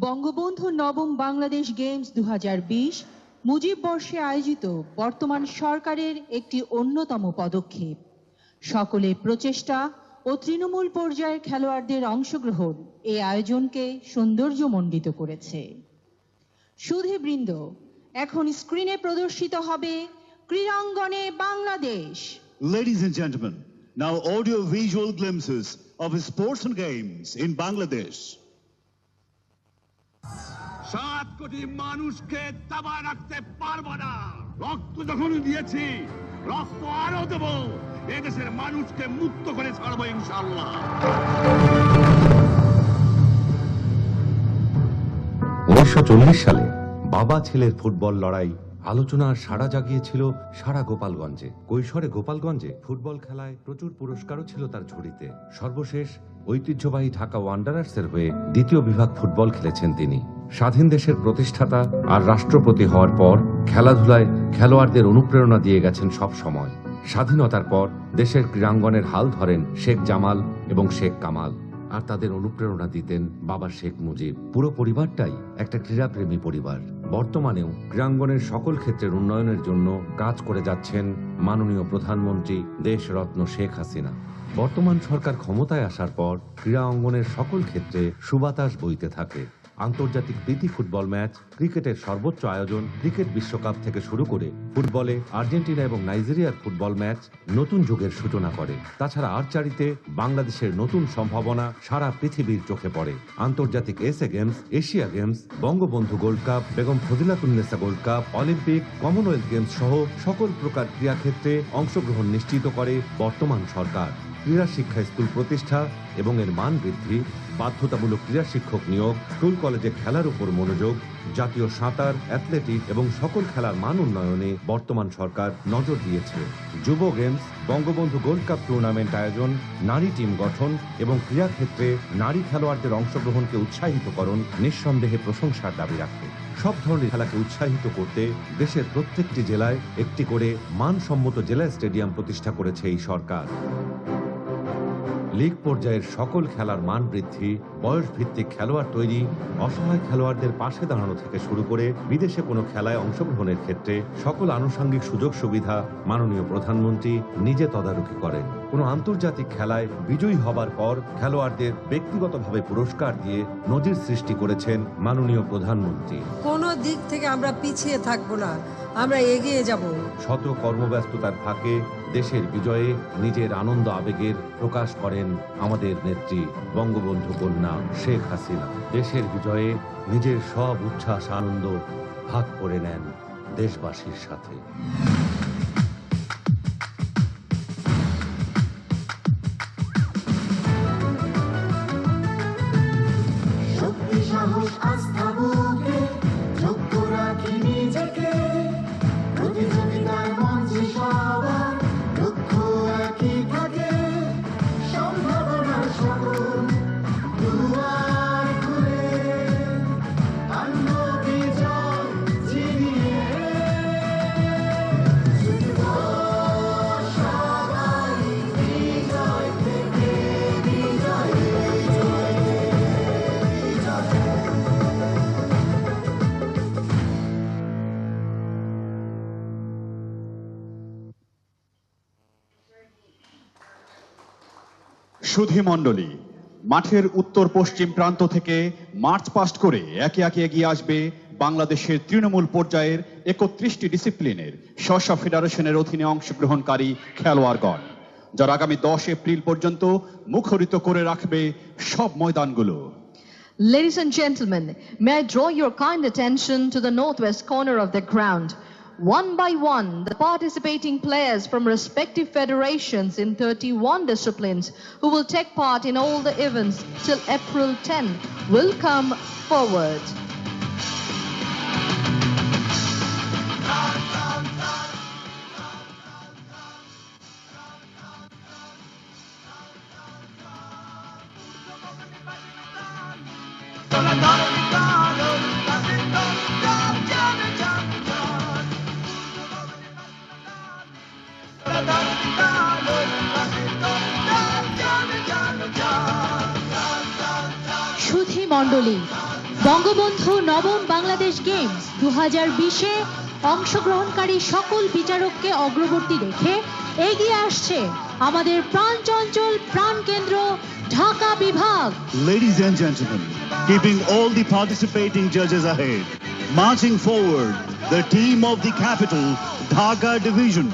বঙ্গবন্ধু নবম বাংলাদেশ গেমস 2020 মুজিব বর্ষে আয়োজিত বর্তমান সরকারের একটি অন্যতম পদক্ষেপ। সকলের প্রচেষ্টা ও তৃণমূল পর্যায়ের খেলোয়াড়দের অংশগ্রহণ এই আয়োজনকে সৌন্দর্যমণ্ডিত করেছে। সুধীবৃন্দ, এখন স্ক্রিনে প্রদর্শিত হবে ক্রীড়াঙ্গনে Bangladesh. Ladies and gentlemen, now audio visual glimpses of sports and games in Bangladesh. 7 কোটি মানুষকে দাবায় রাখতে পারবো না। রক্ত যখন দিয়েছি, রক্ত আরো দেব। এই দেশের মানুষকে মুক্ত করে ছাড়বো ইনশাআল্লাহ। 1940 সালে বাবা ছেলের ফুটবল লড়াই আলোচনার সাড়া জাগিয়েছিল সারা গোপালগঞ্জে। কৈশোরে গোপালগঞ্জে ফুটবল খেলায় প্রচুর পুরস্কারও ছিল তার ঝুড়িতে। সর্বশেষ ঐতিহ্যবাহী ঢাকা ওয়ান্ডারার্সের হয়ে দ্বিতীয় বিভাগ ফুটবল খেলেছেন তিনি। স্বাধীন দেশের প্রতিষ্ঠাতা আর রাষ্ট্রপতি হওয়ার পর খেলাধুলায় খেলোয়াড়দের অনুপ্রেরণা দিয়ে গেছেন সব সময়। স্বাধীনতার পর দেশের ক্রীড়াঙ্গনের হাল ধরেন শেখ জামাল এবং শেখ কামাল, আর তাদের অনুপ্রেরণা দিতেন বাবা শেখ মুজিব। পুরো পরিবারটাই একটা ক্রীড়াপ্রেমী পরিবার। বর্তমানেও ক্রীড়াঙ্গনের সকল ক্ষেত্রের উন্নয়নের জন্য কাজ করে যাচ্ছেন মাননীয় প্রধানমন্ত্রী দেশরত্ন শেখ হাসিনা। বর্তমান সরকার ক্ষমতায় আসার পর ক্রীড়া অঙ্গনের সকল ক্ষেত্রে সুবাতাস বইতে থাকে। আন্তর্জাতিক প্রীতি ফুটবল ম্যাচ, ক্রিকেটের সর্বোচ্চ আয়োজন, ক্রিকেট বিশ্বকাপ থেকে শুরু করে ফুটবলে আর্জেন্টিনা এবং নাইজেরিয়ার ফুটবল ম্যাচ নতুন যুগের সূচনা করে। তাছাড়া আর্চারিতে বাংলাদেশের নতুন সম্ভাবনা সারা পৃথিবীর চোখে পড়ে। আন্তর্জাতিক SA games, Asia games, Bangabandhu gold cup, Begum Fazilatunnesa gold cup, Olympic, Commonwealth games সহ সকল প্রকার ক্রীড়াক্ষেত্রে অংশগ্রহণ নিশ্চিত করে বর্তমান সরকার। ক্রীড়া শিক্ষা স্কুল প্রতিষ্ঠা এবং এর মান বৃদ্ধি, বাধ্যতামূলক ক্রীড়া শিক্ষক নিয়োগ, স্কুল কলেজে খেলার উপর মনোযোগ, জাতীয় সাঁতার, অ্যাথলেটিক এবং সকল খেলার মান উন্নয়নে বর্তমান সরকার নজর দিয়েছে। যুব games, Bangabandhu gold cup tournament আয়োজন, নারী টিম গঠন এবং ক্রীড়া ক্ষেত্রে নারী খেলোয়াড়দের অংশগ্রহণকে উৎসাহিতকরণ নিঃসন্দেহে প্রশংসার দাবি রাখে। সব ধরনের খেলাকে উৎসাহিত করতে দেশের প্রত্যেকটি জেলায় একটি করে মানসম্মত জেলা স্টেডিয়াম প্রতিষ্ঠা করেছে এই সরকার। লীগ পর্যায়ের সকল খেলার মান বৃদ্ধি, বয়স ভিত্তিক খেলোয়াড় তৈরি, অসহায় খেলোয়াড়দের পাশে দাঁড়ানো থেকে শুরু করে বিদেশে কোনো খেলায় অংশগ্রহণের ক্ষেত্রে সকল আনুষঙ্গিক সুযোগ সুবিধা মাননীয় প্রধানমন্ত্রী নিজে তদারকি করেন। কোনো আন্তর্জাতিক খেলায় বিজয়ী হবার পর খেলোয়াড়দের ব্যক্তিগতভাবে পুরস্কার দিয়ে নজির সৃষ্টি করেছেন মাননীয় প্রধানমন্ত্রী। কোনো দিক থেকে আমরা পিছিয়ে থাকবো না, আমরা এগিয়ে যাব। শত কর্মব্যস্ততার ফাঁকে দেশের বিজয়ে নিজের আনন্দ আবেগের প্রকাশ করেন আমাদের নেত্রী বঙ্গবন্ধু কন্যা শেখ হাসিনা। দেশের বিজয়ে নিজের সব উচ্ছ্বাস আনন্দ ভাগ করে নেন দেশবাসীর সাথে। সুধী মণ্ডলী, মাঠের উত্তর পশ্চিম প্রান্ত থেকে মার্চ পাস্ট করে একে একে এগিয়ে আসবে বাংলাদেশের তৃণমূল পর্যায়ের 31টি ডিসিপ্লিনের স্ব ফেডারেশনের অধীনে অংশগ্রহণকারী খেলোয়াড়গণ, যারা আগামী 10 এপ্রিল পর্যন্ত মুখরিত করে রাখবে সব ময়দানগুলো। Ladies and gentlemen, may I draw your kind attention to the northwest corner of the ground. One by one, the participating players from respective federations in 31 disciplines who will take part in all the events till April 10 will come forward. সুধী মণ্ডলী, বঙ্গবন্ধু নবম Bangladesh games 2020-এ অংশগ্রহণকারী সকল বিচারককে অগ্রবর্তী রেখে এগিয়ে আসছে আমাদের প্রাণচঞ্চল প্রাণকেন্দ্র ঢাকা বিভাগ। Ladies and gentlemen, keeping all the participating judges ahead, marching forward, the team of the capital, Dhaka Division.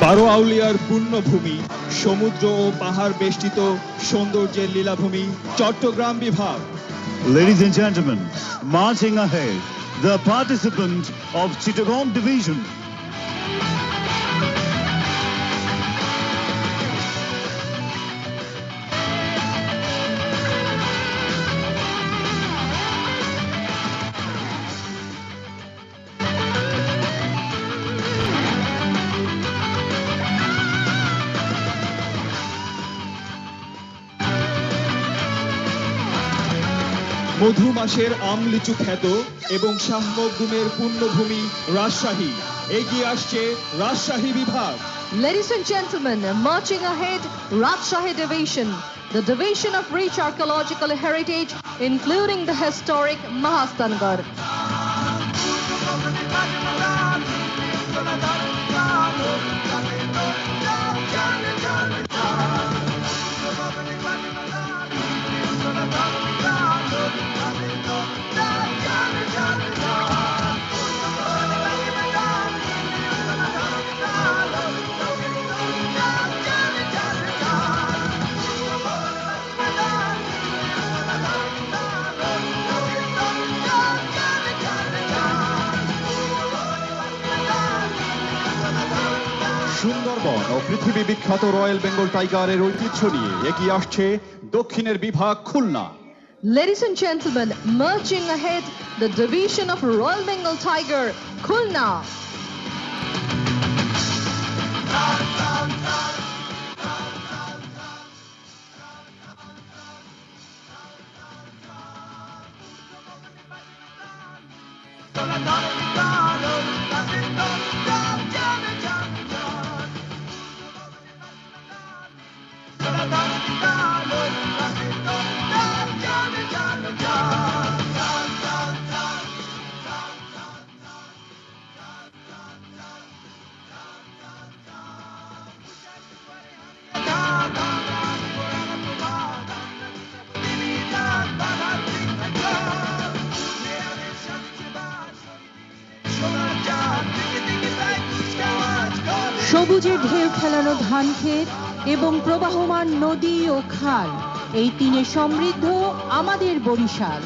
বারো আউলিয়ার পুণ্যভূমি, সমুদ্র ও পাহাড় বেষ্টিত সৌন্দর্যের লীলাভূমি চট্টগ্রাম বিভাগ। Ladies and gentlemen, marching ahead, the participants of Chittagong Division. মধু মাসের আমলিচু খ্যাত এবং শাহ মখদুমের পুণ্যভূমি রাজশাহী, এগিয়ে আসছে রাজশাহী বিভাগ। Ladies and gentlemen, marching ahead, Rajshahi Division, the division of rich archaeological heritage, including the historic Mahastangarh. Sundarban ও পৃথিবী বিখ্যাত রয়্যাল বেঙ্গল টাইগারের ঐতিহ্য নিয়ে এগিয়ে আসছে দক্ষিণের বিভাগ Khulna. Ladies and gentlemen, marching ahead, the division of Royal Bengal Tiger, Khulna. সবুজের ঢেউ খেলানো ধান ক্ষেত এবং প্রবাহমান নদী ও খাল, এই তিনে সমৃদ্ধ আমাদের বরিশাল।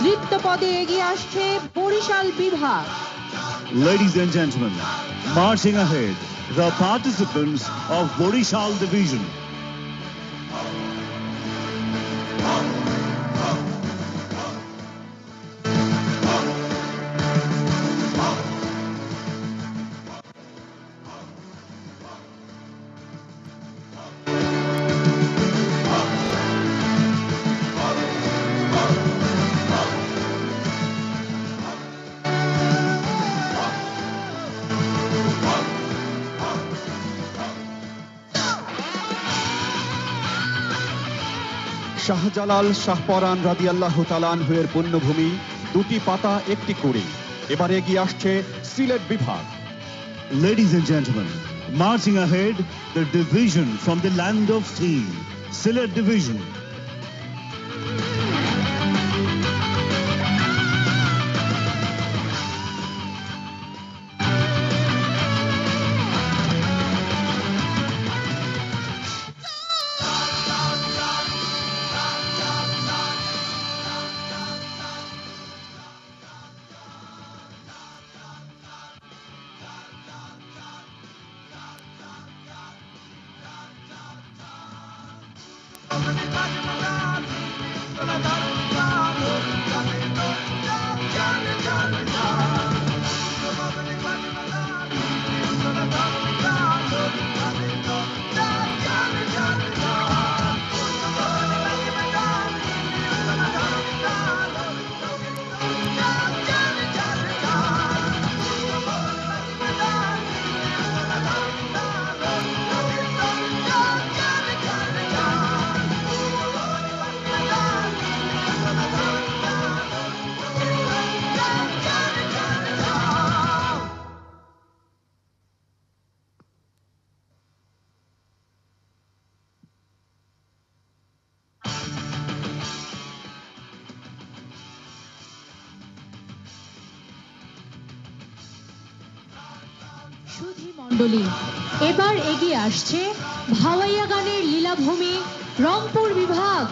দৃপ্ত পদে এগিয়ে আসছে বরিশাল বিভাগ। Ladies and gentlemen, marching ahead, the participants of Borishal Division. Shahjalal Shahparan রাদিয়াল্লাহু তাআলা আনহুর পুণ্যভূমি, দুটি পাতা একটি করে এবার এগিয়ে আসছে সিলেট বিভাগ। Ladies and gentlemen, marching ahead, the division from the land of steel, Sylhet Division. সুধী মণ্ডলী, এবার এগিয়ে আসছে ভাওয়াইয়া গানের লীলাভূমি রংপুর বিভাগ।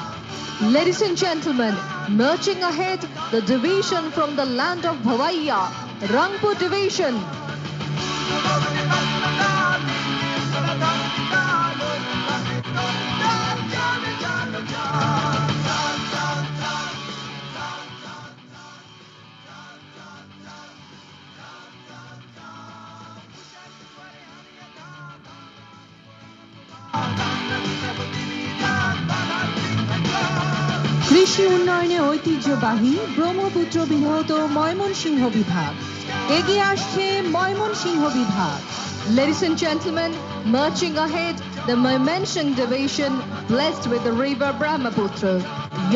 Ladies and gentlemen, marching ahead, the division from the land of Bhavaiya, Rangpur division. কৃষি উন্নয়নে ঐতিহ্যবাহী ব্রহ্মপুত্র বিধৌত ময়মনসিংহ বিভাগ। এগিয়ে আসছে ময়মনসিংহ বিভাগ। Ladies and gentlemen, marching ahead, the Mymensingh division blessed with the river Brahmaputra.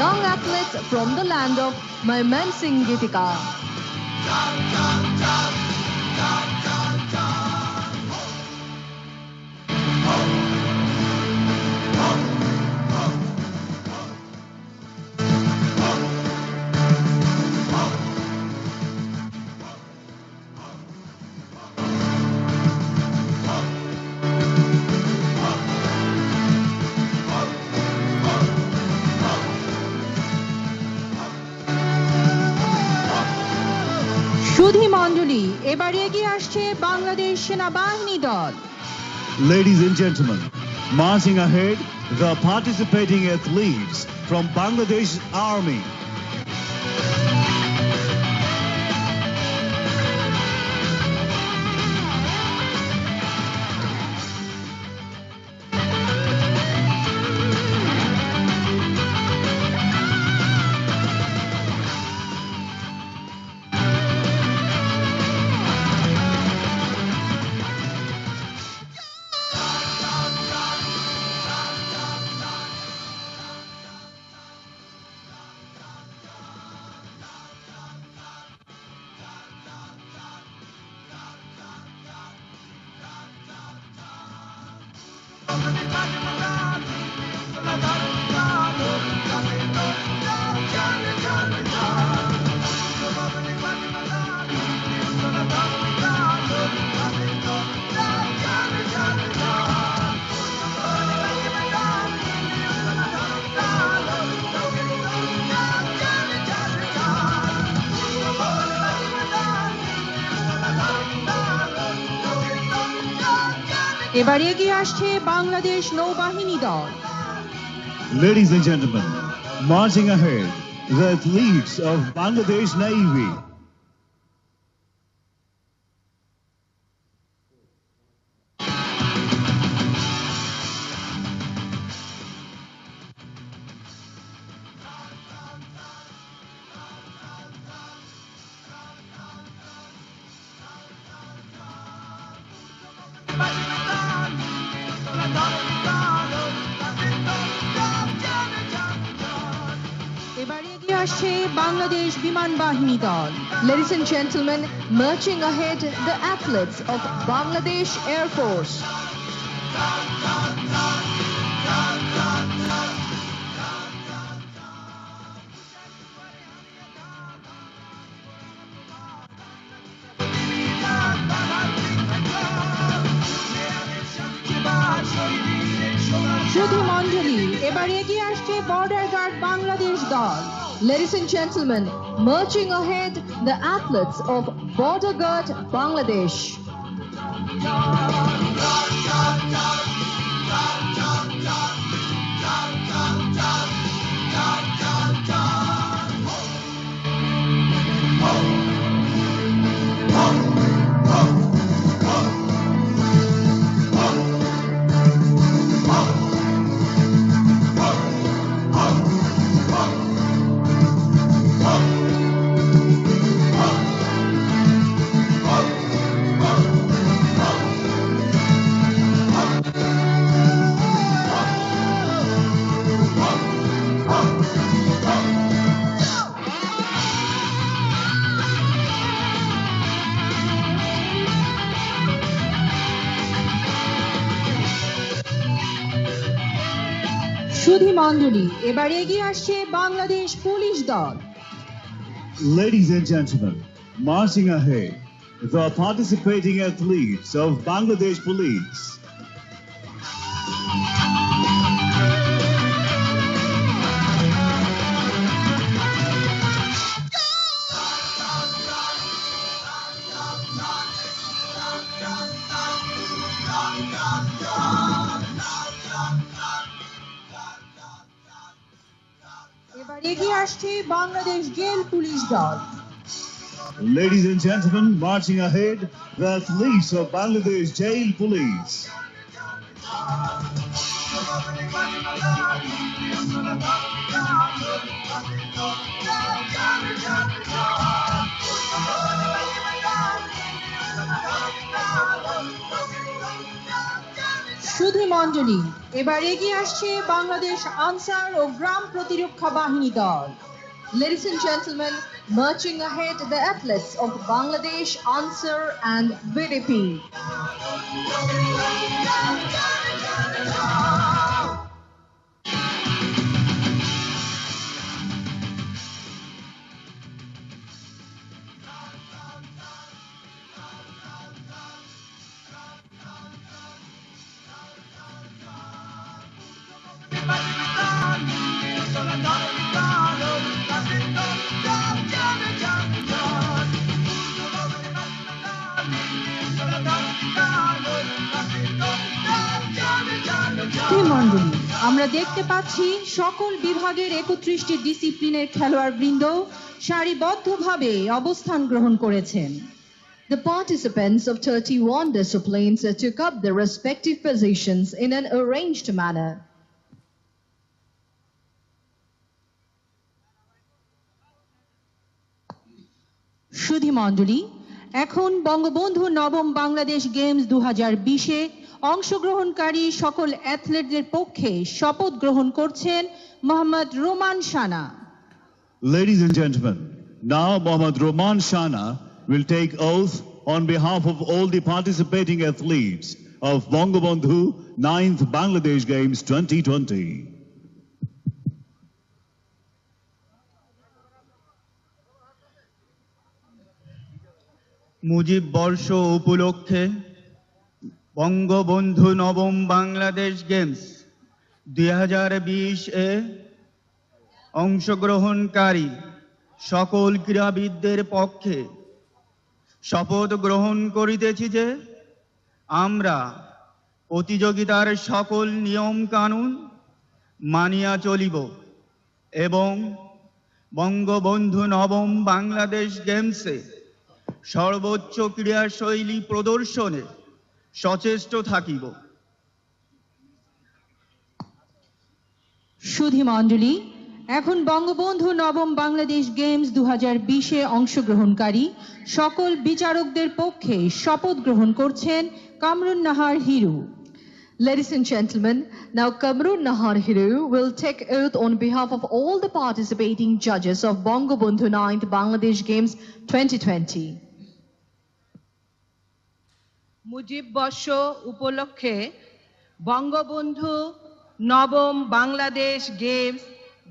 Young athletes from the land of Mymensingh Gitika. সুধী মণ্ডলী, এবার এগিয়ে আসছে বাংলাদেশ সেনাবাহিনী দল। Ladies and gentlemen, marching ahead, the participating athletes from Bangladesh Army. এবার এগিয়ে আসছে বাংলাদেশ নৌবাহিনী দল। Ladies and gentlemen, marching ahead, the athletes of Bangladesh Navy. এবার এগিয়ে আসছে বাংলাদেশ বিমান বাহিনী দল। Ladies and gentlemen, marching ahead, the athletes of Bangladesh Air Force. সুধী মণ্ডলী, এবার এগিয়ে আসছে বর্ডার গার্ড বাংলাদেশ দল। Ladies and gentlemen, marching ahead, the athletes of Border Guard Bangladesh. সুধী মণ্ডলী, এবার এগিয়ে আসছে বাংলাদেশ পুলিশ দল। Ladies and gentlemen, marching ahead, the participating athletes of Bangladesh Police. এবার এগিয়ে আসছে বাংলাদেশ জেল পুলিশ দল। Ladies and gentlemen, marching ahead, the athletes of Bangladesh Jail Police. সুধী মণ্ডলী, এবার এগিয়ে আসছে বাংলাদেশ আনসার ও গ্রাম প্রতিরক্ষা বাহিনী দল। Ladies and gentlemen, marching ahead the athletes of Bangladesh, Ansar and BDP. সুধী মণ্ডলী, আমরা দেখতে পাচ্ছি সকল বিভাগের 31টি ডিসিপ্লিনের খেলোয়াড়বৃন্দ সারিবদ্ধভাবে অবস্থান গ্রহণ করেছেন। The participants of 31 disciplines took up their respective positions in an arranged manner. সুধী মণ্ডলী, এখন বঙ্গবন্ধু নবম বাংলাদেশ গেমস 2020-এ অংশগ্রহণকারী সকল অ্যাথলেটদের পক্ষে শপথ গ্রহণ করছেন Mohammad Roman Sana. Ladies and gentlemen, now Mohammad Roman Shana will take oath on behalf of all the participating athletes of Bangabandhu 9th Bangladesh Games 2020. Mujib বর্ষ উপলক্ষে বঙ্গবন্ধু নবম বাংলাদেশ গেমস 2020-এ অংশগ্রহণকারী সকল ক্রীড়াবিদদের পক্ষে শপথ গ্রহণ করিতেছি যে আমরা প্রতিযোগিতার সকল নিয়ম কানুন মানিয়া চলিব এবং বঙ্গবন্ধু নবম বাংলাদেশ গেমসে সর্বোচ্চ ক্রীড়াশৈলী প্রদর্শনে সচেষ্ট থাকিব। সুধী মণ্ডলী, এখন বঙ্গবন্ধু নবম বাংলাদেশ গেমস 2020-এ অংশগ্রহণকারী সকল বিচারকদের পক্ষে শপথ গ্রহণ করছেন Kamrun Nahar Hiru. Ladies and gentlemen, now Kamrun Nahar Hiru will take oath on behalf of all the participating judges of Bangabandhu 9th Bangladesh Games 2020. Mujib বর্ষ উপলক্ষে বঙ্গবন্ধু নবম বাংলাদেশ গেমস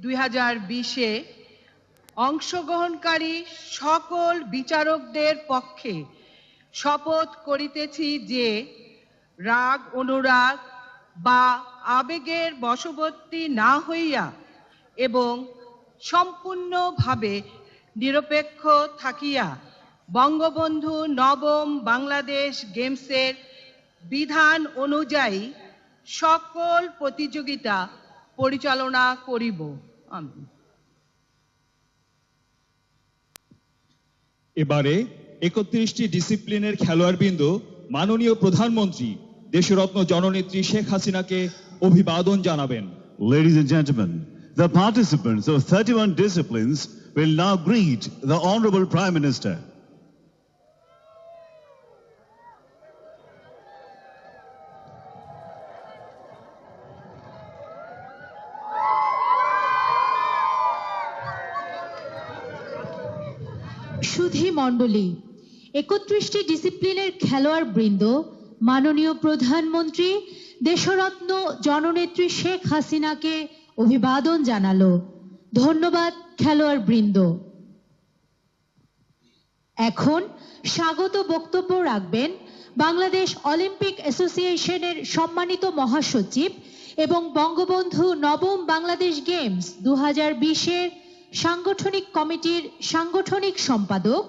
2020-এ অংশগ্রহণকারী সকল বিচারকদের পক্ষে শপথ করিতেছি যে রাগ অনুরাগ বা আবেগের বশবর্তী না হইয়া এবং সম্পূর্ণভাবে নিরপেক্ষ থাকিয়া বঙ্গবন্ধু নবম বাংলাদেশ গেমসের বিধান অনুযায়ী সকল প্রতিযোগিতা পরিচালনা করিব। এবারে 31টি ডিসিপ্লিনের খেলোয়াড়বৃন্দ মাননীয় প্রধানমন্ত্রী দেশরত্ন জননেত্রী শেখ হাসিনাকে অভিবাদন জানাবেন। Ladies and gentlemen, the participants of 31 disciplines will now greet the Honorable Prime Minister. সুধী মণ্ডলী, 31টি ডিসিপ্লিনের খেলোয়াড়বৃন্দ মাননীয় প্রধানমন্ত্রী দেশরত্ন জননেত্রী শেখ হাসিনাকে অভিবাদন জানালো। ধন্যবাদ খেলোয়াড় বৃন্দ। এখন স্বাগত বক্তব্য রাখবেন বাংলাদেশ অলিম্পিক অ্যাসোসিয়েশনের সম্মানিত মহাসচিব এবং বঙ্গবন্ধু নবম বাংলাদেশ গেমস 2020-এর সাংগঠনিক কমিটির সাংগঠনিক সম্পাদক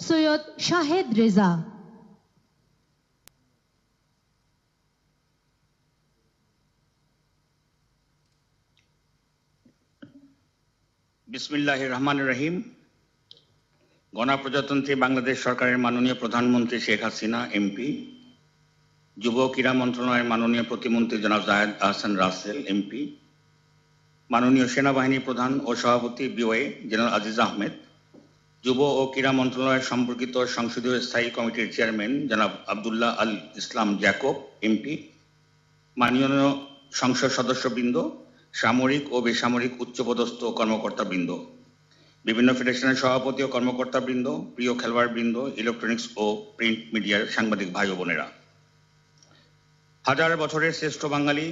সৈয়দ শাহেদ রেজা। বিসমিল্লাহির রহমানির রহিম। গণপ্রজাতন্ত্রী বাংলাদেশ সরকারের মাননীয় প্রধানমন্ত্রী শেখ হাসিনা এমপি, যুব ক্রীড়া মন্ত্রণালয়ের মাননীয় প্রতিমন্ত্রী জনাব জায়েদ আহসান রাসেল এমপি, মাননীয় সেনাবাহিনী প্রধান ও সভাপতি বিওএ জেনারেল আজিজ আহমেদ, যুব ও ক্রীড়া মন্ত্রণালয়ের সম্পর্কিত সংসদীয় স্থায়ী কমিটির চেয়ারম্যান জনাব আব্দুল্লাহ আল ইসলাম জ্যাকব এমপি, মাননীয় সংসদ সদস্যবৃন্দ, সামরিক ও বেসামরিক উচ্চপদস্থ কর্মকর্তাবৃন্দ, বিভিন্ন ফেডারেশনের সভাপতি ও কর্মকর্তাবৃন্দ, প্রিয় খেলোয়াড়বৃন্দ, ইলেকট্রনিক্স ও প্রিন্ট মিডিয়ার সাংবাদিক ভাই ও বোনেরা, হাজার বছরের শ্রেষ্ঠ বাঙালি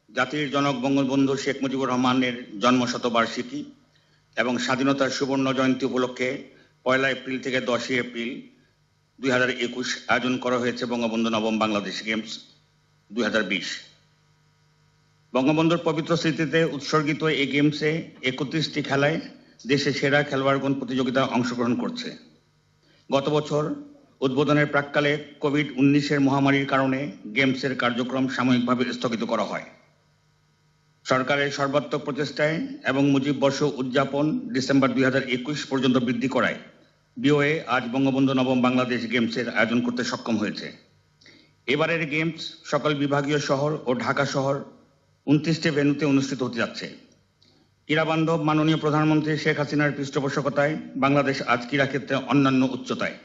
জাতির জনক বঙ্গবন্ধু শেখ মুজিবুর রহমানের জন্মশতবার্ষিকী এবং স্বাধীনতার সুবর্ণ জয়ন্তী উপলক্ষে 1 এপ্রিল থেকে 10 এপ্রিল 2021 আয়োজন করা হয়েছে বঙ্গবন্ধু নবম বাংলাদেশ গেমস 2020। বঙ্গবন্ধুর পবিত্র স্মৃতিতে উৎসর্গিত এই গেমসে 31টি খেলায় দেশের সেরা খেলোয়াড়গণ প্রতিযোগিতায় অংশগ্রহণ করছে। গত বছর উদ্বোধনের প্রাক্কালে কোভিড-19 মহামারীর কারণে গেমসের কার্যক্রম সাময়িকভাবে স্থগিত করা হয়। সরকারের সর্বাত্মক প্রচেষ্টায় এবং মুজিব বর্ষ উদযাপন ডিসেম্বর 2021 পর্যন্ত বৃদ্ধি করায় বিওএ আজ বঙ্গবন্ধু নবম বাংলাদেশ গেমসের আয়োজন করতে সক্ষম হয়েছে। এবারের গেমস সকল বিভাগীয় শহর ও ঢাকা শহর 29টি ভেন্যুতে অনুষ্ঠিত হতে যাচ্ছে। ক্রীড়াবান্ধব মাননীয় প্রধানমন্ত্রী শেখ হাসিনার পৃষ্ঠপোষকতায় বাংলাদেশ আজ ক্রীড়াক্ষেত্রে অন্যান্য উচ্চতায়।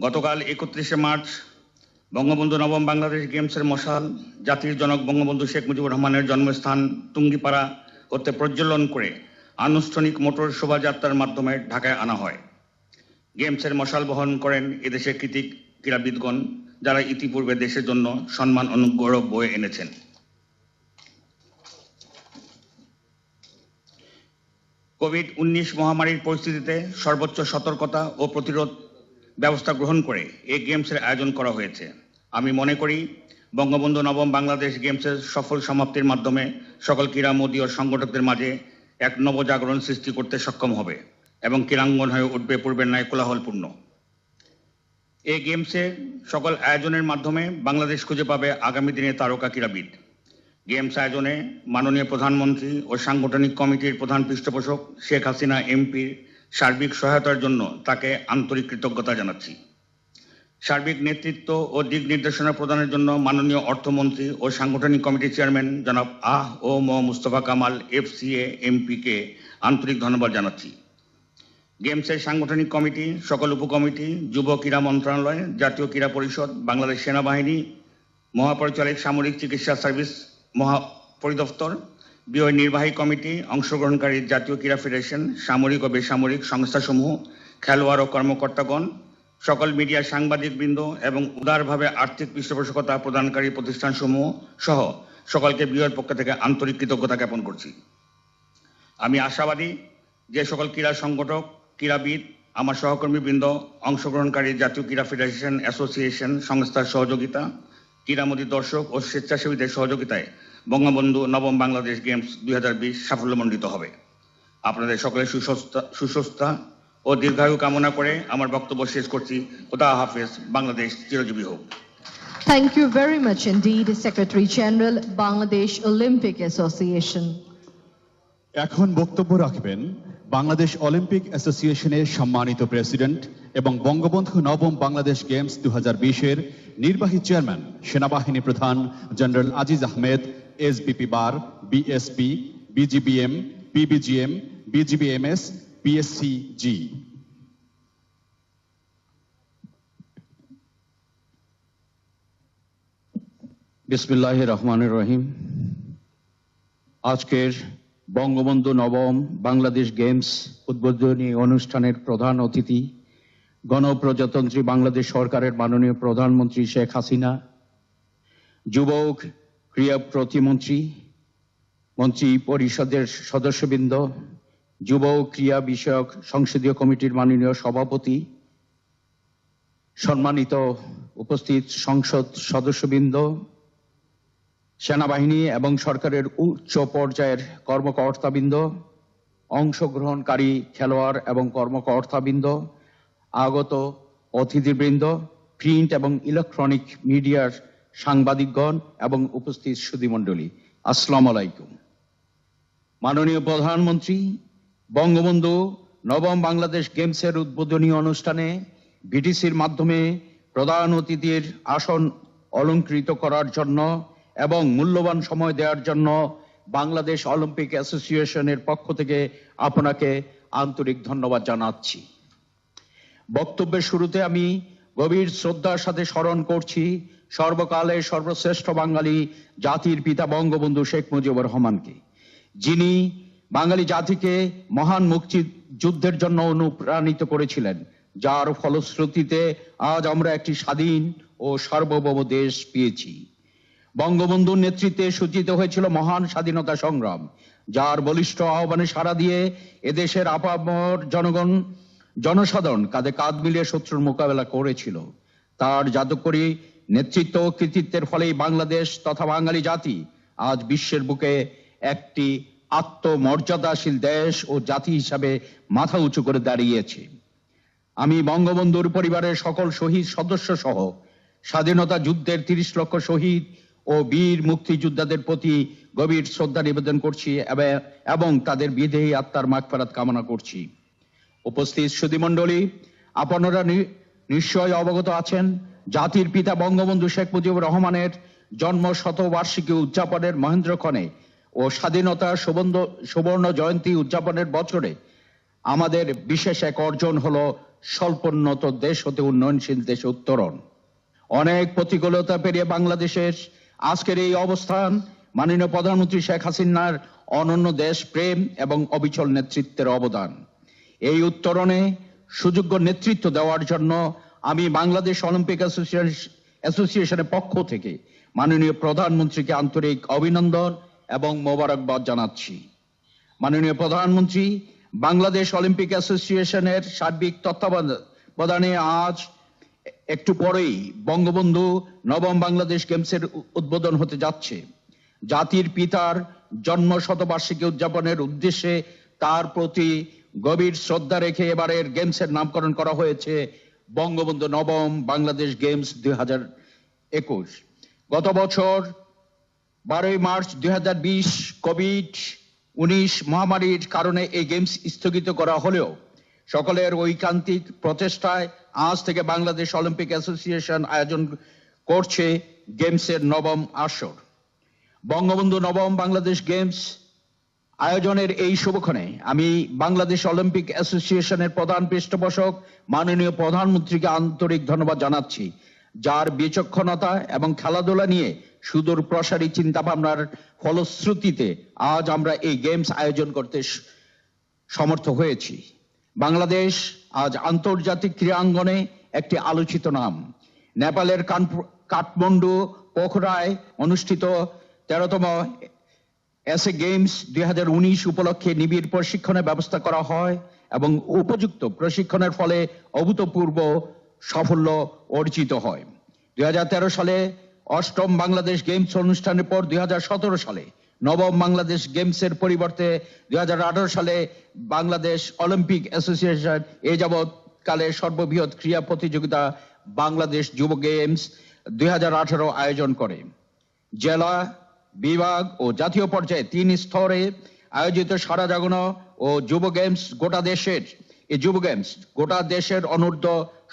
গতকাল 31 মার্চ বঙ্গবন্ধু নবম বাংলাদেশ গেমসের মশাল জাতির জনক বঙ্গবন্ধু শেখ মুজিবুর রহমানের জন্মস্থান টুঙ্গিপাড়া হতে প্রজ্বলন করে আনুষ্ঠানিক মোটর শোভাযাত্রার মাধ্যমে ঢাকায় আনা হয়। গেমসের মশাল বহন করেন এদেশের কৃতি ক্রীড়াবিদগণ, যারা ইতিপূর্বে দেশের জন্য সম্মান ও গৌরব বয়ে এনেছেন। কোভিড-19 মহামারীর পরিস্থিতিতে সর্বোচ্চ সতর্কতা ও প্রতিরোধ ব্যবস্থা গ্রহণ করে এই গেমসের আয়োজন করা হয়েছে। আমি মনে করি বঙ্গবন্ধু নবম বাংলাদেশ গেমসের সফল সমাপ্তির মাধ্যমে সকল ক্রীড়ামোদী ও সংগঠকদের মাঝে এক নবজাগরণ সৃষ্টি করতে সক্ষম হবে এবং ক্রীড়াঙ্গন হয়ে উঠবে পূর্বের ন্যায় কোলাহলপূর্ণ। এই গেমসে সকল আয়োজনের মাধ্যমে বাংলাদেশ খুঁজে পাবে আগামী দিনে তারকা ক্রীড়াবিদ। গেমস আয়োজনে মাননীয় প্রধানমন্ত্রী ও সাংগঠনিক কমিটির প্রধান পৃষ্ঠপোষক শেখ হাসিনা এমপির সার্বিক সহায়তার জন্য তাকে আন্তরিক কৃতজ্ঞতা জানাচ্ছি। সার্বিক নেতৃত্ব ও দিক নির্দেশনা প্রদানের জন্য মাননীয় অর্থমন্ত্রী ও সাংগঠনিক কমিটির চেয়ারম্যান জনাব মুস্তফা কামাল FCA এমপিকে আন্তরিক ধন্যবাদ জানাচ্ছি। গেমসের সাংগঠনিক কমিটি, সকল উপকমিটি, যুব ক্রীড়া মন্ত্রণালয়, জাতীয় ক্রীড়া পরিষদ, বাংলাদেশ সেনাবাহিনী, মহাপরিচালক সামরিক চিকিৎসা সার্ভিস মহাপরিদপ্তর, বিওএ নির্বাহী কমিটি, অংশগ্রহণকারী জাতীয় ক্রীড়া ফেডারেশন, সামরিক ও বেসামরিক সংস্থাসমূহ, খেলোয়াড় ও কর্মকর্তাগণ, সকল মিডিয়া সাংবাদিকবৃন্দ এবং উদারভাবে আর্থিক পৃষ্ঠপোষকতা প্রদানকারী প্রতিষ্ঠানসমূহ সহ সকলকে বিওএর পক্ষ থেকে আন্তরিক কৃতজ্ঞতা জ্ঞাপন করছি। আমি আশাবাদী যে সকল ক্রীড়া সংগঠক, ক্রীড়াবিদ, আমার সহকর্মীবৃন্দ, অংশগ্রহণকারী জাতীয় ক্রীড়া ফেডারেশন, অ্যাসোসিয়েশন সংস্থার সহযোগিতা, ক্রীড়ামোদী দর্শক ও স্বেচ্ছাসেবীদের সহযোগিতায় বঙ্গবন্ধু নবম বাংলাদেশ গেমস 2020 সাফল্যমণ্ডিত হবে। আপনাদের সকলের সুস্বাস্থ্য ও দীর্ঘায়ু কামনা করে আমার বক্তব্য শেষ করছি। খোদা হাফেজ। বাংলাদেশ চিরজীবী হোক। Thank you very much indeed, Secretary General, Bangladesh Olympic Association. এখন বক্তব্য রাখবেন বাংলাদেশ অলিম্পিক অ্যাসোসিয়েশনের সম্মানিত প্রেসিডেন্ট এবং বঙ্গবন্ধু নবম বাংলাদেশ গেমস 2020-এর নির্বাহী চেয়ারম্যান, সেনাবাহিনী প্রধান জেনারেল আজিজ আহমেদ, SBP বার, BSP, BGBM, PBGM, BGBMS, PSCG। বিসমিল্লাহির রহমানির রহিম। আজকের বঙ্গবন্ধু নবম বাংলাদেশ গেমস উদ্বোধনী অনুষ্ঠানের প্রধান অতিথি গণপ্রজাতন্ত্রী বাংলাদেশ সরকারের মাননীয় প্রধানমন্ত্রী শেখ হাসিনা, যুব ক্রীড়া প্রতিমন্ত্রী মন্ত্রী পরিষদের সদস্যবৃন্দ, যুব ও ক্রীড়া বিষয়ক সংসদীয় কমিটির মাননীয় সভাপতি, সম্মানিত উপস্থিত সংসদ সদস্যবৃন্দ, সেনাবাহিনী এবং সরকারের উচ্চ পর্যায়ের কর্মকর্তাবৃন্দ, অংশগ্রহণকারী খেলোয়াড় এবং কর্মকর্তাবৃন্দ, আগত অতিথিবৃন্দ, প্রিন্ট এবং ইলেকট্রনিক মিডিয়ার সাংবাদিকগণ এবং উপস্থিত সুধীমণ্ডলী, আসসালামু আলাইকুম। মাননীয় প্রধানমন্ত্রী, বঙ্গবন্ধু নবম বাংলাদেশ গেমসের উদ্বোধনী অনুষ্ঠানে বিটিসির মাধ্যমে প্রধান অতিথির আসন অলংকৃত করার জন্য এবং মূল্যবান সময় দেওয়ার জন্য বাংলাদেশ অলিম্পিক অ্যাসোসিয়েশনের পক্ষ থেকে আপনাকে আন্তরিক ধন্যবাদ জানাচ্ছি। বক্তব্যের শুরুতে আমি গভীর শ্রদ্ধার সাথে স্মরণ করছি সর্বকালের সর্বশ্রেষ্ঠ বাঙালি জাতির পিতা বঙ্গবন্ধু শেখ মুজিবুর রহমানকে, যিনি বাঙালি জাতিকে মহান মুক্তিযুদ্ধের জন্য অনুপ্রাণিত করেছিলেন, যার ফলশ্রুতিতে আজ আমরা একটি স্বাধীন ও সার্বভৌম দেশ পেয়েছি। বঙ্গবন্ধুর নেতৃত্বে সূচিত হয়েছিল মহান স্বাধীনতা সংগ্রাম, যার বলিষ্ঠ আহ্বানে সাড়া দিয়ে এদেশের আপামর জনসাধারণ কাঁধে কাঁধ মিলিয়ে শত্রুর মোকাবেলা করেছিল। তার জাদুকরী নেতৃত্ব ও কৃতিত্বের ফলেই বাংলাদেশ তথা বাঙালি জাতি আজ বিশ্বের বুকে একটি আত্মমর্যাদাশীল দেশ ও জাতি হিসাবে মাথা উঁচু করে দাঁড়িয়েছে। আমি বঙ্গবন্ধুর পরিবারের সকল শহীদ সদস্য সহ স্বাধীনতা যুদ্ধের ৩০ লক্ষ শহীদ ও বীর মুক্তিযোদ্ধাদের প্রতি গভীর শ্রদ্ধা নিবেদন করছি এবং তাদের বিদেহী আত্মার মাগফিরাত কামনা করছি। উপস্থিত সুধীমণ্ডলী, আপনারা নিশ্চয় অবগত আছেন, জাতির পিতা বঙ্গবন্ধু শেখ মুজিবুর রহমানের জন্ম শতবার্ষিকী উদযাপনের মহেন্দ্রক্ষণে ও স্বাধীনতার সুবর্ণ জয়ন্তী উদযাপনের বছরে আমাদের বিশেষ এক অর্জন হলো স্বল্পোন্নত দেশ হতে উন্নয়নশীল দেশে উত্তরণ। অনেক প্রতিকূলতা পেরিয়ে বাংলাদেশের আজকের এই অবস্থান মাননীয় প্রধানমন্ত্রী শেখ হাসিনার অনন্য দেশ প্রেম এবং অবিচল নেতৃত্বের অবদান। এই উত্তরণে সুযোগ্য নেতৃত্ব দেওয়ার জন্য আমি বাংলাদেশ অলিম্পিক অ্যাসোসিয়েশনের পক্ষ থেকে মাননীয় প্রধানমন্ত্রীকে আন্তরিক অভিনন্দন এবং মোবারকবাদ জানাচ্ছি। মাননীয় প্রধানমন্ত্রী, বাংলাদেশ অলিম্পিক অ্যাসোসিয়েশনের সার্বিক তত্ত্বাবধানে আজ একটু পরেই বঙ্গবন্ধু নবম বাংলাদেশ গেমসের উদ্বোধন হতে যাচ্ছে। জাতির পিতার জন্ম শতবার্ষিকী উদযাপনের উদ্দেশ্যে তার প্রতি গভীর শ্রদ্ধা রেখে এবারের গেমসের নামকরণ করা হয়েছে বঙ্গবন্ধু নবম বাংলাদেশ গেমস 2021। গত বছর 12 মার্চ 2020 কোভিড-19 মহামারীর কারণে এই গেমস স্থগিত করা হলেও সকলের ঐকান্তিক প্রচেষ্টায় আজ থেকে বাংলাদেশ অলিম্পিক অ্যাসোসিয়েশন আয়োজন করছে গেমসের নবম আসর। বঙ্গবন্ধু নবম বাংলাদেশ গেমস আয়োজনের এই শুভক্ষণে আমি বাংলাদেশ অলিম্পিক অ্যাসোসিয়েশনের প্রধান পৃষ্ঠপোষক মাননীয় প্রধানমন্ত্রীকে আন্তরিক ধন্যবাদ জানাচ্ছি, যার বিচক্ষণতা এবং খেলাধুলা নিয়ে সুদূর প্রসারী চিন্তা ভাবনার ফলশ্রুতিতে আজ আমরা এই গেমস আয়োজন করতে সমর্থ হয়েছি। বাংলাদেশ আজ আন্তর্জাতিক ক্রীড়াঙ্গনে একটি আলোচিত নাম। নেপালের কাঠমান্ডু পোখরায় অনুষ্ঠিত 13তম এশিয়ান গেমস 2019 উপলক্ষে নিবিড় প্রশিক্ষণের ব্যবস্থা করা হয় এবং উপযুক্ত প্রশিক্ষণের ফলে অভূতপূর্ব সাফল্য অর্জিত হয়। 2013 সালে 8ম বাংলাদেশ গেমস অনুষ্ঠানের পর 2017 সালে নবম বাংলাদেশ গেমসের পরিবর্তে 2018 সালে বাংলাদেশ অলিম্পিক অ্যাসোসিয়েশন এ যাবৎ কালে সর্ববৃহৎ ক্রীড়া প্রতিযোগিতা বাংলাদেশ যুব গেমস 2018 আয়োজন করে। জেলা, বিভাগ ও জাতীয় পর্যায়ে 3 স্তরে আয়োজিত সারা জাগানো ও যুব গেমস গোটা দেশের অনূর্ধ্ব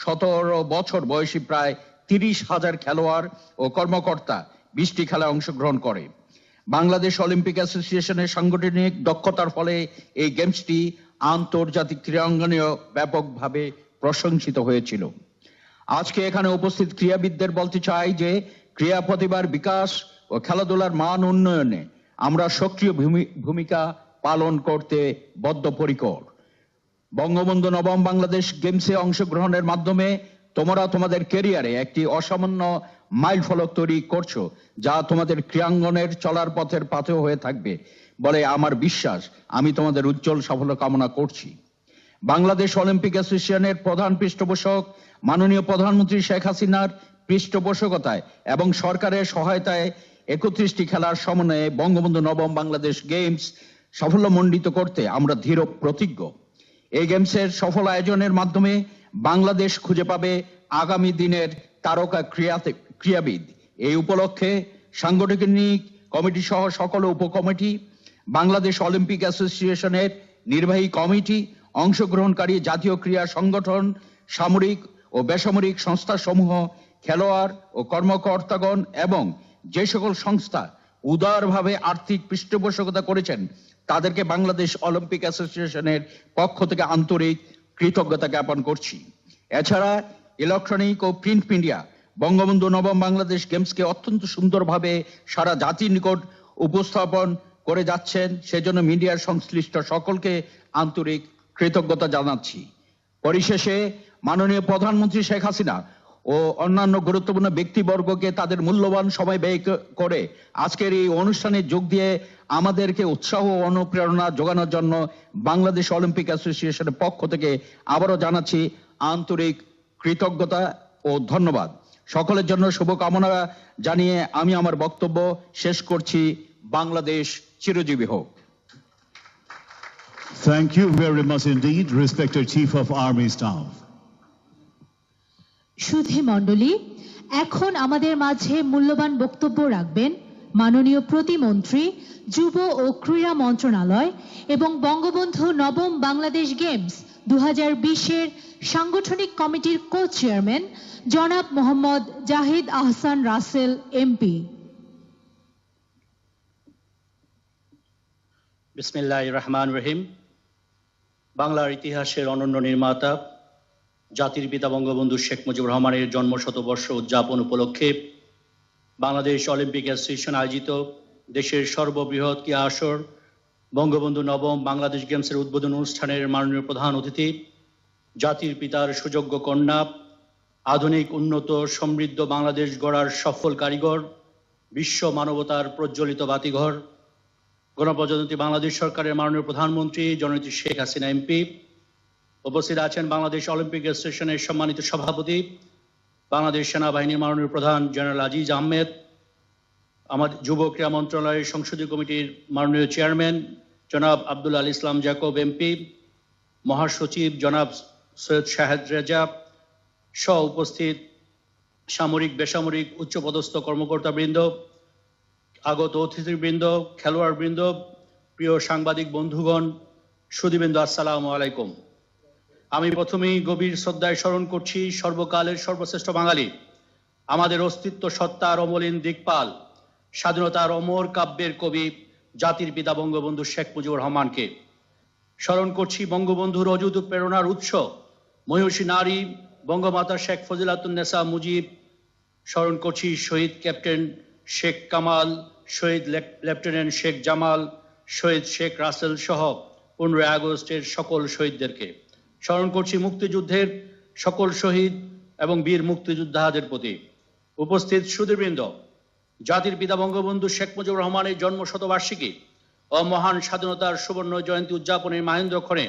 17 বছর বয়সী প্রায় 30,000 খেলোয়াড় ও কর্মকর্তা 20টি খেলায় অংশগ্রহণ করে। বাংলাদেশ অলিম্পিক অ্যাসোসিয়েশনের সাংগঠনিক দক্ষতার ফলে এই গেমসটি আন্তর্জাতিক ক্রীড়াঙ্গনেও ব্যাপকভাবে প্রশংসিত হয়েছিল। আজকে এখানে উপস্থিত ক্রীড়াবিদদের বলতে চাই যে ক্রীড়া প্রতিভার বিকাশ ও খেলাধুলার মান উন্নয়নে আমরা সক্রিয় ভূমিকা পালন করতে বদ্ধপরিকর। বঙ্গবন্ধু নবম বাংলাদেশ গেমসে অংশগ্রহণের মাধ্যমে তোমরা তোমাদের ক্যারিয়ারে একটি অসামান্য মাইল ফলক তৈরি করছো, যা তোমাদের ক্রীড়াঙ্গনের চলার পথের পাথেয় হয়ে থাকবে। বলে আমার বিশ্বাস। আমি তোমাদের উজ্জ্বল সাফল্য কামনা করছি। বাংলাদেশ অলিম্পিক অ্যাসোসিয়েশনের প্রধান পৃষ্ঠপোষক মাননীয় প্রধানমন্ত্রী শেখ হাসিনার পৃষ্ঠপোষকতায় এবং সরকারের সহায়তায় 31টি খেলার সমন্বয়ে বঙ্গবন্ধু নবম বাংলাদেশ গেমস সাফল্যমণ্ডিত করতে আমরা দৃঢ় প্রতিজ্ঞ। এই গেমসের সফল আয়োজনের মাধ্যমে বাংলাদেশ খুঁজে পাবে আগামী দিনের তারকা ক্রীড়াবিদ। এই উপলক্ষে সাংগঠনিক কমিটি সহ সকল উপকমিটি, বাংলাদেশ অলিম্পিক অ্যাসোসিয়েশনের নির্বাহী কমিটি, অংশগ্রহণকারী জাতীয় ক্রীড়া সংগঠন, সামরিক ও বেসামরিক সংস্থাসমূহ, খেলোয়াড় ও কর্মকর্তাগণ এবং যে সকল সংস্থা উদারভাবে আর্থিক পৃষ্ঠপোষকতা করেছেন তাদেরকে বাংলাদেশ অলিম্পিক অ্যাসোসিয়েশনের পক্ষ থেকে আন্তরিক কৃতজ্ঞতা জ্ঞাপন করছি। এছাড়া ইলেকট্রনিক ও প্রিন্ট মিডিয়া বঙ্গবন্ধু নবম বাংলাদেশ গেমসকে অত্যন্ত সুন্দরভাবে সারা জাতির নিকট উপস্থাপন করে যাচ্ছেন, সেজন্য মিডিয়ার সংশ্লিষ্ট সকলকে আন্তরিক কৃতজ্ঞতা জানাচ্ছি। পরিশেষে মাননীয় প্রধানমন্ত্রী শেখ হাসিনা ও অন্যান্য গুরুত্বপূর্ণ ব্যক্তিবর্গকে তাদের মূল্যবান সময় ব্যয় করে আজকের এই অনুষ্ঠানে যোগ দিয়ে আমাদেরকে উৎসাহ ও অনুপ্রেরণা যোগানোর জন্য বাংলাদেশ অলিম্পিক অ্যাসোসিয়েশনের পক্ষ থেকে আবারও জানাচ্ছি আন্তরিক কৃতজ্ঞতা ও ধন্যবাদ। সকলের জন্য শুভকামনা জানিয়ে আমি আমার বক্তব্য শেষ করছি। বাংলাদেশ চিরজীবী হোক। Thank you very much indeed, respected Chief of Army Staff. সুধী মণ্ডলী, এখন আমাদের মাঝে মূল্যবান বক্তব্য রাখবেন মাননীয় প্রতিমন্ত্রী, যুব ও ক্রীড়া মন্ত্রণালয় এবং বঙ্গবন্ধু নবম বাংলাদেশ গেমস 2020-এর সাংগঠনিক কমিটির কো চেয়ারম্যান জনাব মোহাম্মদ জাহিদ আহসান রাসেল এমপি। বিসমিল্লাহির রহমানির রহিম। বাংলার ইতিহাসের অনন্য নির্মাতা জাতির পিতা বঙ্গবন্ধু শেখ মুজিবুর রহমানের জন্ম শতবর্ষ উদযাপন উপলক্ষে বাংলাদেশ অলিম্পিক অ্যাসোসিয়েশন আয়োজিত দেশের সর্ববৃহৎ ক্রীড়া আসর বঙ্গবন্ধু নবম বাংলাদেশ গেমসের উদ্বোধন অনুষ্ঠানের মাননীয় প্রধান অতিথি, জাতির পিতার সুযোগ্য কন্যা, আধুনিক উন্নত সমৃদ্ধ বাংলাদেশ গড়ার সফল কারিগর, বিশ্ব মানবতার প্রজ্বলিত বাতিঘর, গণপ্রজাতন্ত্রী বাংলাদেশ সরকারের মাননীয় প্রধানমন্ত্রী জননেত্রী শেখ হাসিনা এমপি, উপস্থিত আছেন বাংলাদেশ অলিম্পিক অ্যাসোসিয়েশনের সম্মানিত সভাপতি, বাংলাদেশ সেনাবাহিনীর মাননীয় প্রধান জেনারেল আজিজ আহমেদ, আমাদের যুব ক্রীড়া মন্ত্রণালয়ের সংসদীয় কমিটির মাননীয় চেয়ারম্যান জনাব আব্দুল আল ইসলাম জাকব এমপি, মহাসচিব জনাব সৈয়দ শাহেদ রেজা সহ উপস্থিত সামরিক বেসামরিক উচ্চপদস্থ কর্মকর্তাবৃন্দ, আগত অতিথিবৃন্দ, খেলোয়াড়বৃন্দ, প্রিয় সাংবাদিক বন্ধুগণ, সুধীবৃন্দ, আসসালামু আলাইকুম। আমি প্রথমেই গভীর শ্রদ্ধায় স্মরণ করছি সর্বকালের সর্বশ্রেষ্ঠ বাঙালি, আমাদের অস্তিত্ব সত্তার অমলিন দিকপাল, স্বাধীনতার অমর কাব্যের কবি, জাতির পিতা বঙ্গবন্ধু শেখ মুজিবুর রহমানকে। স্মরণ করছি বঙ্গবন্ধুর অযুত প্রেরণার উৎস মহিষী নারী বঙ্গমাতা শেখ ফজিলাতুন্নেসা মুজিব। স্মরণ করছি শহীদ ক্যাপ্টেন শেখ কামাল, শহীদ লেফটেন্যান্ট শেখ জামাল, শহীদ শেখ রাসেল সহ 15 আগস্টের সকল শহীদদেরকে। স্মরণ করছি মুক্তিযুদ্ধের সকল শহীদ এবং বীর মুক্তিযোদ্ধাদের প্রতি। উপস্থিত সুধীবৃন্দ, জাতির পিতা বঙ্গবন্ধু শেখ মুজিবুর রহমানের জন্ম শতবার্ষিকী ও মহান স্বাধীনতার সুবর্ণ জয়ন্তী উদযাপনের মাহেন্দ্রক্ষণে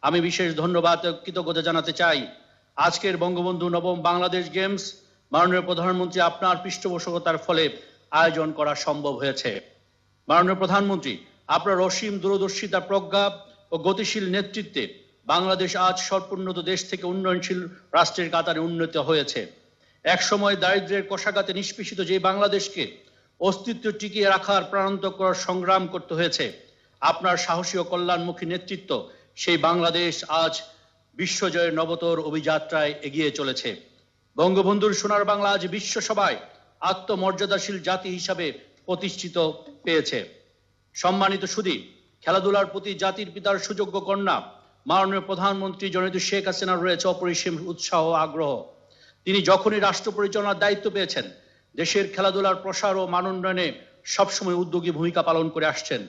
আমি বিশেষ ধন্যবাদ ও কৃতজ্ঞতা জানাতে চাই। আজকের বঙ্গবন্ধু নবম বাংলাদেশ গেমস মাননীয় প্রধানমন্ত্রী আপনার পৃষ্ঠপোষকতার ফলে আয়োজন করা সম্ভব হয়েছে। মাননীয় প্রধানমন্ত্রী, আপনার অসীম দূরদর্শিতা, প্রজ্ঞা ও গতিশীল নেতৃত্বে বাংলাদেশ আজ সর্বোন্নত দেশ থেকে উন্নয়নশীল রাষ্ট্রের কাতারে উন্নীত হয়েছে। একসময় দারিদ্র্যের কষাঘাতে নিষ্পেষিত যে বাংলাদেশকে অস্তিত্ব টিকিয়ে রাখার প্রাণান্তকর সংগ্রাম করতে হয়েছে, আপনার সাহসী ও কল্যাণমুখী নেতৃত্ব সেই বাংলাদেশ আজ বিশ্বজয়ের নবতর অভিযাত্রায় এগিয়ে চলেছে। বঙ্গবন্ধুর সোনার বাংলা আজ বিশ্বসভায় আত্মমর্যাদাশীল জাতি হিসাবে প্রতিষ্ঠিত পেয়েছে। সম্মানিত সুধী, খেলাধুলার প্রতি জাতির পিতার সুযোগ্য কন্যা মাননীয় প্রধানমন্ত্রী জননেত্রী শেখ হাসিনার রয়েছে অপরিসীম উৎসাহ ও আগ্রহ। তিনি যখনই রাষ্ট্র পরিচালনার দায়িত্ব পেয়েছেন, দেশের খেলাধুলার প্রসার ও মানোন্নয়নে সবসময় উদ্যোগী ভূমিকা পালন করে আসছেন।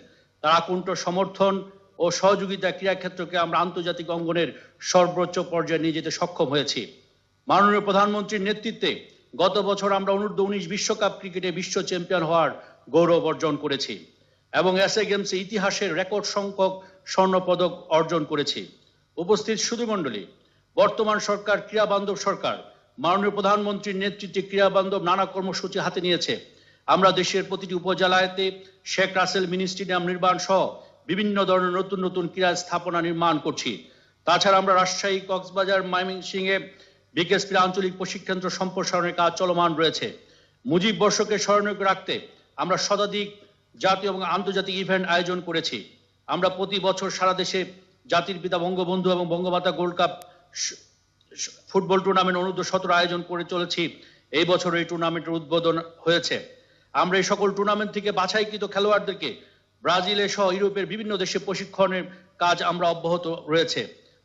তার আকুণ্ঠ সমর্থন ও সহযোগিতা ক্রীড়াক্ষেত্রকে আমরা আন্তর্জাতিক অঙ্গনের সর্বোচ্চ পর্যায়ে নিয়ে যেতে সক্ষম হয়েছি। মাননীয় প্রধানমন্ত্রীর নেতৃত্বে গত বছর আমরা অনূর্ধ্ব 19 বিশ্বকাপ ক্রিকেটে বিশ্ব চ্যাম্পিয়ন হওয়ার গৌরব অর্জন করেছি। এবং এসএ গেমসে ইতিহাসের রেকর্ড সংখ্যক স্বর্ণপদক অর্জন করেছি। উপস্থিত সুধীমণ্ডলী, বর্তমান সরকার ক্রীড়া বান্ধব সরকার। মাননীয় প্রধানমন্ত্রীর নেতৃত্বে ক্রীড়া বান্ধব নানা কর্মসূচি হাতে নিয়েছে। আমরা দেশের প্রতিটি উপজেলাতে শেখ রাসেল মিনি স্টেডিয়াম নির্মাণ সহ বিভিন্ন ধরনের নতুন নতুন ক্রীড়া স্থাপনা নির্মাণ করছি। তাছাড়া আমরা রাজশাহী, কক্সবাজার, ময়মনসিংহে বিকেএসপির আঞ্চলিক প্রশিক্ষণ কেন্দ্র সম্প্রসারণের কাজ চলমান রয়েছে। মুজিব বর্ষকে স্মরণীয় রাখতে আমরা শতাধিক জাতীয় এবং আন্তর্জাতিক ইভেন্ট আয়োজন করেছি। আমরা প্রতি বছর সারা দেশে জাতির পিতা বঙ্গবন্ধু এবং Bangamata gold cup football tournament অনূর্ধ্ব-17 আয়োজন করে চলেছি। এই বছর এই টুর্নামেন্টের উদ্বোধন হয়েছে। আমরা এই সকল টুর্নামেন্ট থেকে বাছাইকৃত খেলোয়াড়দেরকে ব্রাজিলে সহ ইউরোপের বিভিন্ন দেশে প্রশিক্ষণের কাজ আমরা অব্যাহত রয়েছে।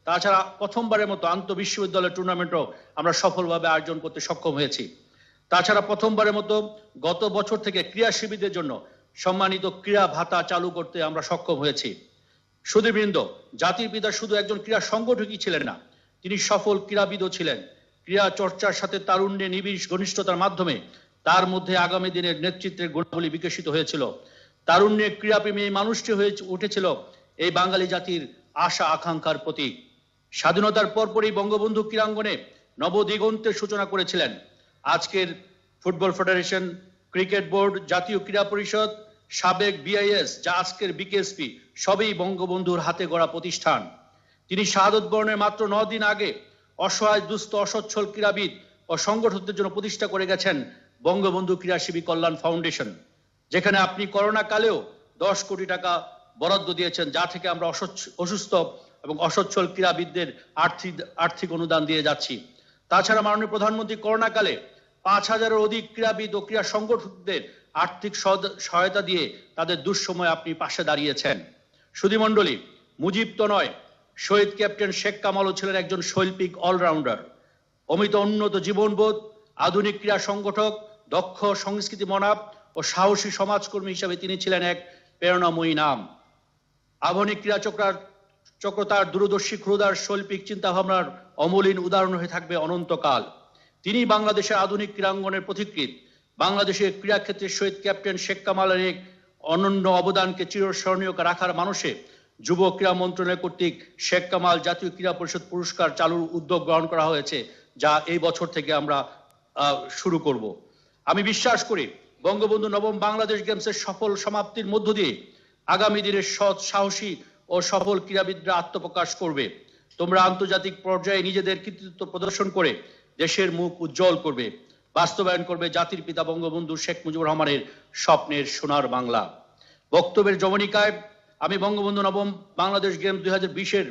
তাছাড়া প্রথমবারের মতো আন্তঃবিশ্ববিদ্যালয় টুর্নামেন্টও আমরা সফলভাবে আয়োজন করতে সক্ষম হয়েছি। তাছাড়া প্রথমবারের মতো গত বছর থেকে ক্রীড়াশিবীদের জন্য সম্মানিত ক্রীড়া ভাতা চালু করতে আমরা সক্ষম হয়েছি। সুধীবৃন্দ, জাতির পিতা শুধু একজন ক্রীড়া সংগঠকই ছিলেন না, তিনি সফল ক্রীড়াবিদও ছিলেন। ক্রীড়া চর্চার সাথে তারুণ্যে নিবিড় ঘনিষ্ঠতার মাধ্যমে তার মধ্যে আগামী দিনের নেতৃত্বের গুণাবলী বিকশিত হয়েছিল। তারুণ্যে ক্রীড়াপ্রেমী এই মানুষটি হয়ে উঠেছিল এই বাঙালি জাতির আশা আকাঙ্ক্ষার প্রতীক। স্বাধীনতার পরপরই বঙ্গবন্ধু ক্রীড়াঙ্গনে নবদিগন্তের সূচনা করেছিলেন। আজকের ফুটবল ফেডারেশন, ক্রিকেট বোর্ড, জাতীয় ক্রীড়া পরিষদ, সাবেক বিআইএস, যা আজকের বিকেএসপি, সবই বঙ্গবন্ধুর হাতে গড়া প্রতিষ্ঠান। তিনি শাহাদত বরণের মাত্র 9 দিন আগে অসহায়, দুস্থ, অসচ্ছল ক্রীড়াবিদ ও সংগঠকদের জন্য প্রতিষ্ঠা করে গেছেন বঙ্গবন্ধু ক্রীড়াশিবী কল্যাণ ফাউন্ডেশন, যেখানে আপনি করোনা কালেও 10 কোটি টাকা বরাদ্দ দিয়েছেন, যা থেকে আমরা অসুস্থ এবং অসচ্ছল ক্রীড়াবিদদের আর্থিক অনুদান দিয়ে যাচ্ছি। তাছাড়া মাননীয় প্রধানমন্ত্রী করোনা কালে 5000-এর অধিক ক্রীড়াবিদ ও ক্রীড়া সংগঠকদের আর্থিক সহায়তা দিয়ে তাদের দুঃসময়ে আপনি পাশে দাঁড়িয়েছেন। সুধীমণ্ডলী, মুজিব তো নয়, শহীদ ক্যাপ্টেন শেখ কামালও ছিলেন একজন শৈল্পিক অলরাউন্ডার। অমিত উন্নত জীবনবোধ, আধুনিক ক্রীড়া সংগঠক, দক্ষ সংস্কৃতি মনাব ও সাহসী সমাজকর্মী হিসাবে তিনি ছিলেন এক প্রেরণাময়ী নাম। আধুনিক ক্রীড়া চক্রতার দূরদর্শী ক্ষুদার শৈল্পিক চিন্তাভাবনার অমলিন উদাহরণ হয়ে থাকবে অনন্তকাল। তিনি বাংলাদেশের আধুনিক ক্রীড়াঙ্গনের পথিকৃৎ। বাংলাদেশের ক্রীড়াক্ষেত্রে শহীদ ক্যাপ্টেন শেখ কামালের এক অনন্য অবদানকে চিরস্মরণীয় রাখার মানুষে যুব ক্রীড়া মন্ত্রণালয় কর্তৃক শেখ কামাল জাতীয় ক্রীড়া পরিষদ পুরস্কার চালুর উদ্যোগ গ্রহণ করা হয়েছে, যা এই বছর থেকে আমরা শুরু করব। আমি বিশ্বাস করি বঙ্গবন্ধু নবম বাংলাদেশ গেমসের সফল সমাপ্তির মধ্য দিয়ে আগামী দিনের সৎ, সাহসী ও সফল ক্রীড়াবিদরা আত্মপ্রকাশ করবে। তোমরা আন্তর্জাতিক পর্যায়ে নিজেদের কৃতিত্ব প্রদর্শন করে দেশের মুখ উজ্জ্বল করবে, বাস্তবায়ন করবে জাতির পিতা বঙ্গবন্ধু শেখ মুজিবুর রহমানের স্বপ্নের সোনার বাংলা। বক্তব্যের জবনিকায় আমি বঙ্গবন্ধু নবম বাংলাদেশ গেমস 2020-এর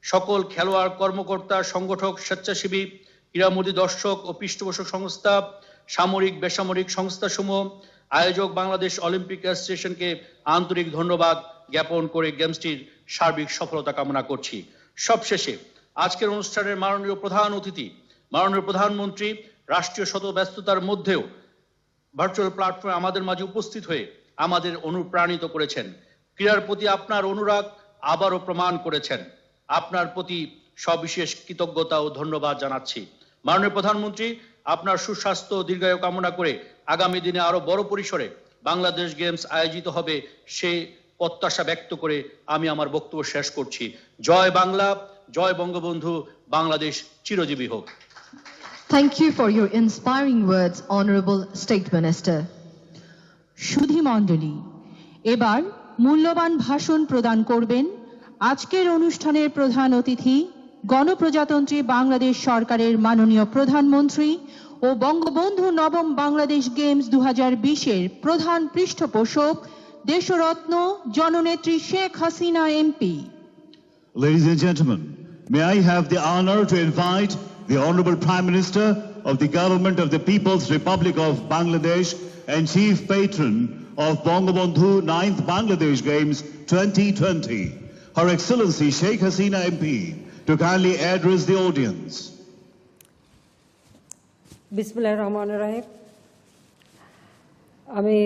সকল খেলোয়াড়, কর্মকর্তা, সংগঠক, স্বেচ্ছাসেবী, ক্রীড়ামোদী, দর্শক ও পৃষ্ঠপোষক সংস্থা, সামরিক বেসামরিক সংস্থাসমূহ, আয়োজক বাংলাদেশ অলিম্পিক অ্যাসোসিয়েশনকে আন্তরিক ধন্যবাদ জ্ঞাপন করে গেমসটির সার্বিক সফলতা কামনা করছি। সবশেষে আজকের অনুষ্ঠানের মাননীয় প্রধান অতিথি, মাননীয় প্রধানমন্ত্রী রাষ্ট্রীয় শত ব্যস্ততার মধ্যেও ভার্চুয়াল প্ল্যাটফর্মে আমাদের মাঝে উপস্থিত হয়ে আমাদের অনুপ্রাণিত করেছেন। ক্রীড়ার প্রতি আপনার অনুরাগ আবারও প্রমাণ করেছেন। আপনার প্রতি সবিশেষ কৃতজ্ঞতা ও ধন্যবাদ জানাচ্ছি। মাননীয় প্রধানমন্ত্রী, আপনার সুস্বাস্থ্য ও দীর্ঘায়ু কামনা করে আগামী দিনে আরো বড় পরিসরে বাংলাদেশ গেমস আয়োজিত হবে সে প্রত্যাশা ব্যক্ত করে আমি আমার বক্তব্য শেষ করছি। জয় বাংলা, জয় বঙ্গবন্ধু, বাংলাদেশ চিরজীবী হোক। Thank you for your inspiring words, Honorable State Minister. সুধীমণ্ডলী, এবার মূল্যবান ভাষণ প্রদান করবেন আজকের অনুষ্ঠানের প্রধান অতিথি, গণপ্রজাতন্ত্রী বাংলাদেশ সরকারের মাননীয় প্রধানমন্ত্রী ও বঙ্গবন্ধু নবম বাংলাদেশ গেমস 2020-এর প্রধান পৃষ্ঠপোষক, দেশরত্ন জননেত্রী Sheikh Hasina MP. Ladies and gentlemen, may I have the honor to invite the Honorable Prime Minister of the Government of the People's Republic of Bangladesh and Chief Patron of Bangabandhu 9th Bangladesh Games 2020, Her Excellency Sheikh Hasina MP, to kindly address the audience. বিসমিল্লাহির রহমানির রহিম। আমি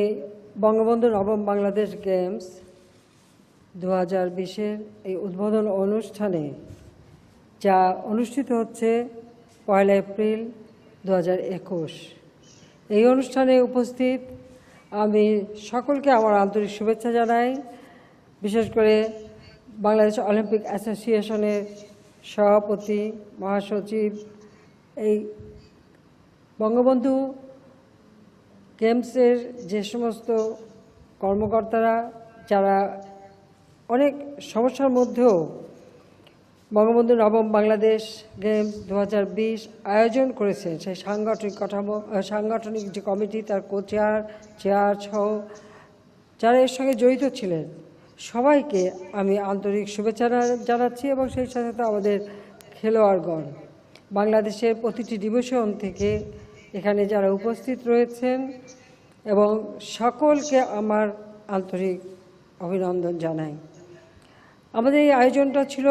বঙ্গবন্ধু নবম Bangladesh games 2020-এর এই উদ্বোধন অনুষ্ঠানে, যা অনুষ্ঠিত হচ্ছে 1 এপ্রিল 2021, এই অনুষ্ঠানে উপস্থিত আমি সকলকে আমার আন্তরিক শুভেচ্ছা জানাই, বিশেষ করে বাংলাদেশ অলিম্পিক অ্যাসোসিয়েশনের সভাপতি, মহাসচিব, এই বঙ্গবন্ধু গেমসের যে সমস্ত কর্মকর্তারা যারা অনেক সমস্যার মধ্যেও বঙ্গবন্ধু নবম বাংলাদেশ গেমস 2020 আয়োজন করেছেন, সেই সাংগঠনিক যে কমিটি, তার চেয়ার সহ যারা এর সঙ্গে জড়িত ছিলেন, সবাইকে আমি আন্তরিক শুভেচ্ছা জানাচ্ছি এবং সেই সাথে সাথে আমাদের খেলোয়াড়গণ, বাংলাদেশের প্রতিটি ডিভিশন থেকে এখানে যারা উপস্থিত রয়েছেন এবং সকলকে আমার আন্তরিক অভিনন্দন জানাই। আমাদের এই আয়োজনটা ছিল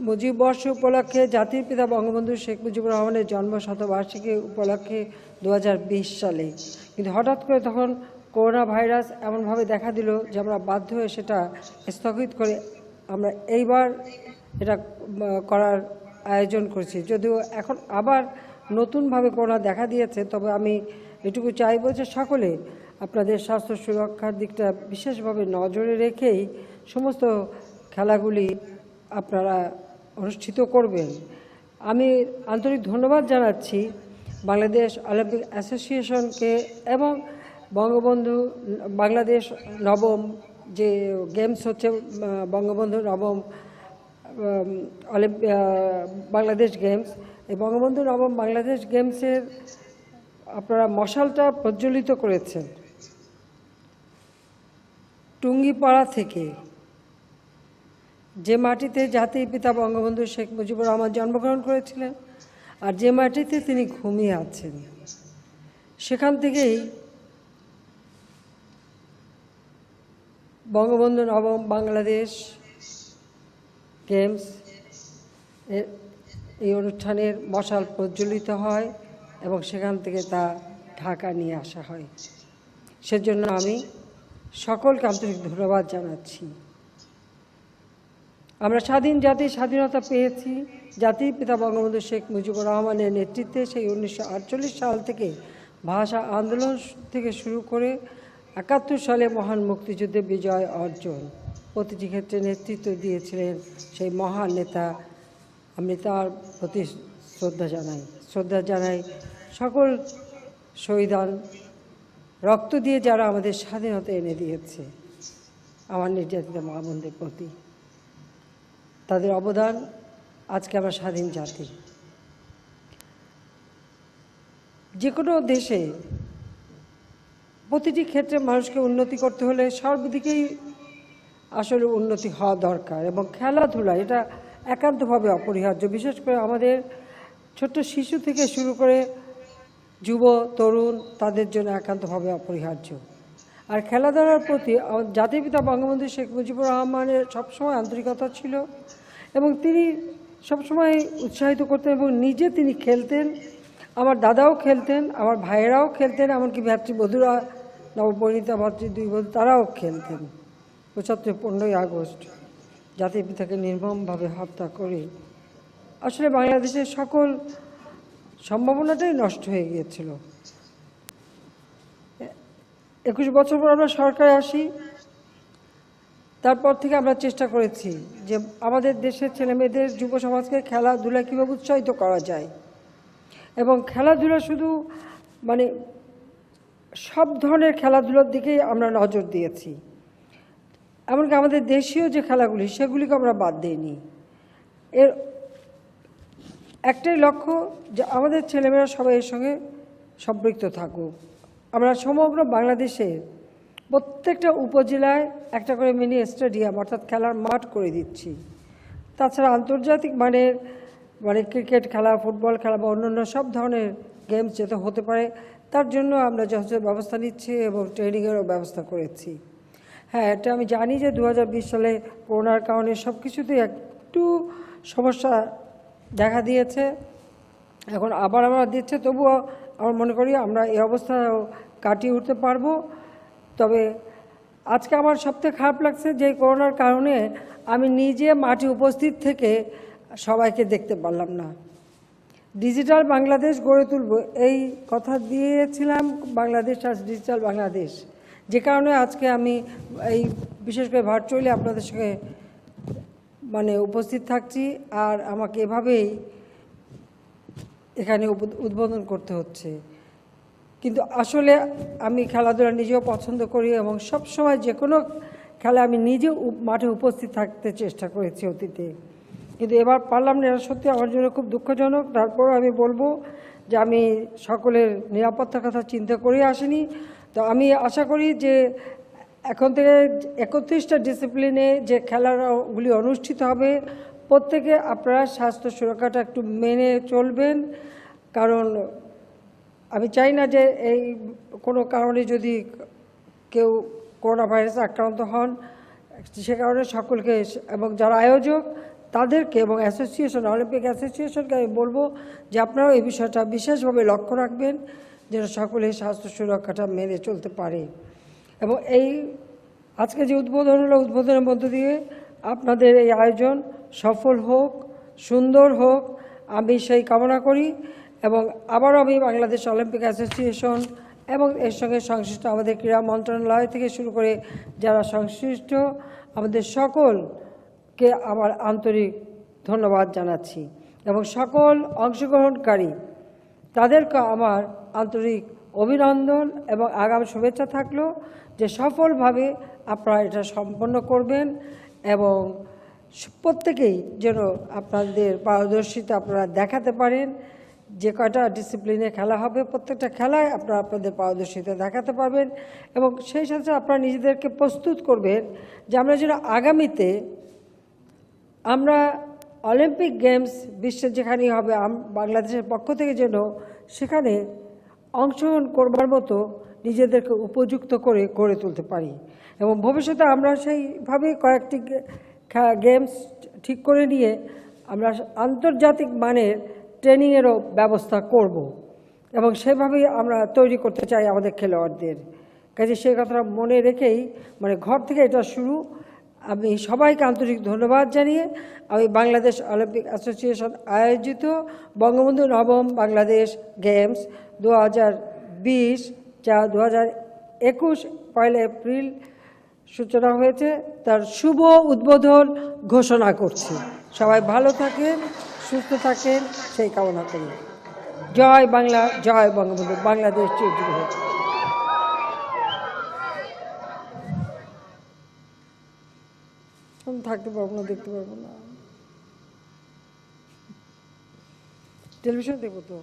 মুজিববর্ষ উপলক্ষে, জাতির পিতা বঙ্গবন্ধু শেখ মুজিবুর রহমানের জন্মশতবার্ষিকী উপলক্ষে 2020 সালে। কিন্তু হঠাৎ করে তখন করোনা ভাইরাস এমনভাবে দেখা দিল যে আমরা বাধ্য হয়ে সেটা স্থগিত করে আমরা এইবার এটা করার আয়োজন করছি। যদিও এখন আবার নতুনভাবে করোনা দেখা দিয়েছে, তবে আমি এটুকু চাইব যে সকলে আপনাদের স্বাস্থ্য সুরক্ষার দিকটা বিশেষভাবে নজরে রেখেই সমস্ত খেলাগুলি আপনারা অনুষ্ঠিত করবেন। আমি আন্তরিক ধন্যবাদ জানাচ্ছি বাংলাদেশ অলিম্পিক অ্যাসোসিয়েশনকে এবং বঙ্গবন্ধু বাংলাদেশ নবম যে গেমস হচ্ছে বঙ্গবন্ধু নবম বাংলাদেশ গেমস, এই বঙ্গবন্ধু নবম বাংলাদেশ গেমসের আপনারা মশালটা প্রজ্বলিত করেছেন টুঙ্গিপাড়া থেকে, যে মাটিতে জাতির পিতা বঙ্গবন্ধু শেখ মুজিবুর রহমান জন্মগ্রহণ করেছিলেন আর যে মাটিতে তিনি ঘুমিয়ে আছেন, সেখান থেকেই বঙ্গবন্ধু নবম বাংলাদেশ গেমস এই অনুষ্ঠানের মশাল প্রজ্বলিত হয় এবং সেখান থেকে তা ঢাকা নিয়ে আসা হয়। সেজন্য আমি সকলকে আন্তরিক ধন্যবাদ জানাচ্ছি। আমরা স্বাধীন জাতি, স্বাধীনতা পেয়েছি জাতির পিতা বঙ্গবন্ধু শেখ মুজিবুর রহমানের নেতৃত্বে। সেই 1948 সাল থেকে ভাষা আন্দোলন থেকে শুরু করে 71 সালে মহান মুক্তিযুদ্ধে বিজয় অর্জন, প্রতিটি ক্ষেত্রে নেতৃত্ব দিয়েছিলেন সেই মহান নেতা। আমি তার প্রতি শ্রদ্ধা জানাই সকল শহীদান, রক্ত দিয়ে যারা আমাদের স্বাধীনতা এনে দিয়েছে, আমার নির্যাতিত মা বোনদের প্রতি তাদের অবদান, আজকে আমরা স্বাধীন জাতি। যে কোনো দেশে প্রতিটি ক্ষেত্রে মানুষকে উন্নতি করতে হলে সর্বদিকেই আসলে উন্নতি হওয়া দরকার এবং খেলাধুলা এটা একান্তভাবে অপরিহার্য। বিশেষ করে আমাদের ছোট্ট শিশু থেকে শুরু করে যুব তরুণ, তাদের জন্য একান্তভাবে অপরিহার্য। আর খেলাধুলার প্রতি জাতির পিতা বঙ্গবন্ধু শেখ মুজিবুর রহমানের সবসময় আন্তরিকতা ছিল এবং তিনি সবসময় উৎসাহিত করতেন এবং নিজে তিনি খেলতেন। আমার দাদাও খেলতেন, আমার ভাইয়েরাও খেলতেন, এমনকি ভাতৃবধূরা, নবপরিণীতা দুই বধূ, তারাও খেলতেন। 15ই আগস্ট জাতির পিতাকে নির্মমভাবে হত্যা করে আসলে বাংলাদেশের সকল সম্ভাবনাটাই নষ্ট হয়ে গিয়েছিল। 21 বছর পর আমরা সরকারে আসি, তারপর থেকে আমরা চেষ্টা করেছি যে আমাদের দেশের ছেলেমেয়েদের, যুব সমাজকে খেলাধুলা কীভাবে উৎসাহিত করা যায় এবং খেলাধুলা শুধু মানে সব ধরনের খেলাধুলার দিকেই আমরা নজর দিয়েছি। এমনকি আমাদের দেশীয় যে খেলাগুলি সেগুলিকে আমরা বাদ দিইনি। এর একটাই লক্ষ্য যে আমাদের ছেলেমেয়েরা সবাই এর সঙ্গে সম্পৃক্ত থাকুক। আমরা সমগ্র বাংলাদেশে প্রত্যেকটা উপজেলায় একটা করে মিনি স্টেডিয়াম অর্থাৎ খেলার মাঠ করে দিচ্ছি। তাছাড়া আন্তর্জাতিক মানের ক্রিকেট খেলা, ফুটবল খেলা বা অন্যান্য সব ধরনের গেমস যাতে হতে পারে তার জন্য আমরা যথেষ্ট ব্যবস্থা নিচ্ছি এবং ট্রেনিংয়েরও ব্যবস্থা করেছি। হ্যাঁ, এটা আমি জানি যে 2020 সালে করোনার কারণে সব কিছুতেই একটু সমস্যা দেখা দিয়েছে, এখন আবার আমরা দিচ্ছে, তবুও আমরা মনে করি আমরা এই অবস্থা কাটিয়ে উঠতে পারবো। তবে আজকে আমার সবথেকে খারাপ লাগছে যে করোনার কারণে আমি নিজে মাঠে উপস্থিত থেকে সবাইকে দেখতে পারলাম না। ডিজিটাল বাংলাদেশ গড়ে তুলব এই কথা দিয়েছিলাম, বাংলাদেশ আজ ডিজিটাল বাংলাদেশ। যে কারণে আজকে আমি এই বিশেষ করে ভার্চুয়ালি আপনাদের সঙ্গে মানে উপস্থিত থাকছি, আর আমাকে এভাবেই এখানে উদ্বোধন করতে হচ্ছে। কিন্তু আসলে আমি খেলাধুলা নিজেও পছন্দ করি এবং সব সময় যে কোনো খেলা আমি নিজেও মাঠে উপস্থিত থাকতে চেষ্টা করেছি অতীতে, কিন্তু এবার পারলাম না। এটা সত্যি আমার জন্য খুব দুঃখজনক। তারপরও আমি বলবো যে আমি সকলের নিরাপত্তার কথা চিন্তা করে আসিনি। তো আমি আশা করি যে এখন থেকে 31টা ডিসিপ্লিনে যে খেলাগুলি অনুষ্ঠিত হবে প্রত্যেকে আপনারা স্বাস্থ্য সুরক্ষাটা একটু মেনে চলবেন, কারণ আমি চাই না যে এই কোনো কারণে যদি কেউ করোনা ভাইরাসে আক্রান্ত হন, সে কারণে সকলকে এবং যারা আয়োজক তাদেরকে এবং অ্যাসোসিয়েশন অলিম্পিক অ্যাসোসিয়েশনকে আমি বলবো যে আপনারাও এই বিষয়টা বিশেষভাবে লক্ষ্য রাখবেন যেন সকলে স্বাস্থ্য সুরক্ষাটা মেনে চলতে পারে। এবং এই আজকে যে উদ্বোধন হলো, উদ্বোধনের মধ্য দিয়ে আপনাদের এই আয়োজন সফল হোক, সুন্দর হোক, আমি সেই কামনা করি। এবং আবারও আমি বাংলাদেশ অলিম্পিক অ্যাসোসিয়েশন এবং এর সঙ্গে সংশ্লিষ্ট আমাদের ক্রীড়া মন্ত্রণালয় থেকে শুরু করে যারা সংশ্লিষ্ট আমাদের সকলকে আমার আন্তরিক ধন্যবাদ জানাচ্ছি এবং সকল অংশগ্রহণকারী তাদেরকে আমার আন্তরিক অভিনন্দন এবং আগাম শুভেচ্ছা থাকলো যে সফলভাবে আপনারা এটা সম্পন্ন করবেন এবং প্রত্যেকেই যেন আপনাদের পারদর্শিতা আপনারা দেখাতে পারেন। যে কয়টা ডিসিপ্লিনে খেলা হবে প্রত্যেকটা খেলায় আপনারা আপনাদের পারদর্শিতা দেখাতে পারবেন এবং সেই সাথে আপনারা নিজেদেরকে প্রস্তুত করবেন যে আমরা যেন আগামীতে আমরা অলিম্পিক গেমস বিশ্বের যেখানেই হবে বাংলাদেশের পক্ষ থেকে যেন সেখানে অংশগ্রহণ করবার মতো নিজেদেরকে উপযুক্ত করে গড়ে তুলতে পারি এবং ভবিষ্যতে আমরা সেইভাবে কয়েকটি গেমস ঠিক করে নিয়ে আমরা আন্তর্জাতিক মানের ট্রেনিংয়েরও ব্যবস্থা করব এবং সেভাবেই আমরা তৈরি করতে চাই আমাদের খেলোয়াড়দের। কাজে সেই কথাটা মনে রেখেই মানে ঘর থেকে এটা শুরু। আমি সবাইকে আন্তরিক ধন্যবাদ জানিয়ে আমি বাংলাদেশ অলিম্পিক অ্যাসোসিয়েশন আয়োজিত বঙ্গবন্ধু নবম বাংলাদেশ গেমস 2020 যা 2021 1 এপ্রিল সূচনা হয়েছে তার শুভ উদ্বোধন ঘোষণা করছি। সবাই ভালো থাকেন, সুস্থ থাকেন সেই কামনা করি। জয় বাংলা, জয় বঙ্গবন্ধু, বাংলাদেশ চিরজীবী হোক। থাকতে পারবো না, দেখতে পারবো না, টেলিভিশন দেখবো তো।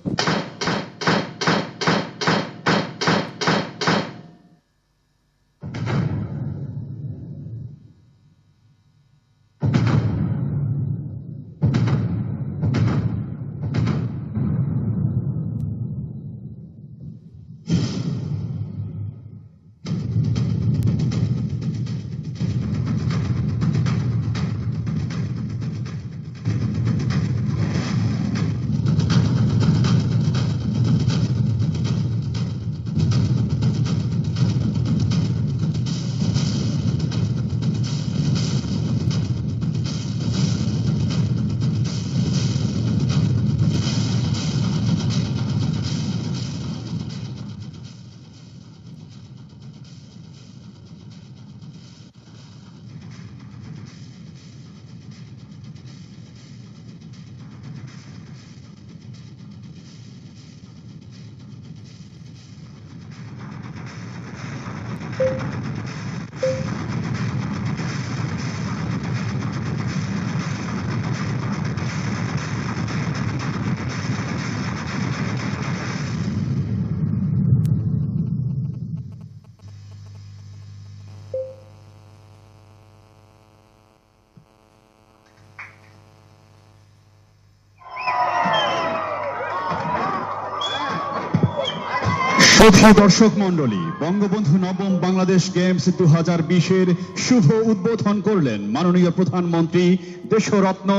শ্রদ্ধেয় দর্শক মণ্ডলী, বঙ্গবন্ধু নবম বাংলাদেশ গেমস 2020-এর শুভ উদ্বোধন করলেন মাননীয় প্রধানমন্ত্রী দেশরত্ন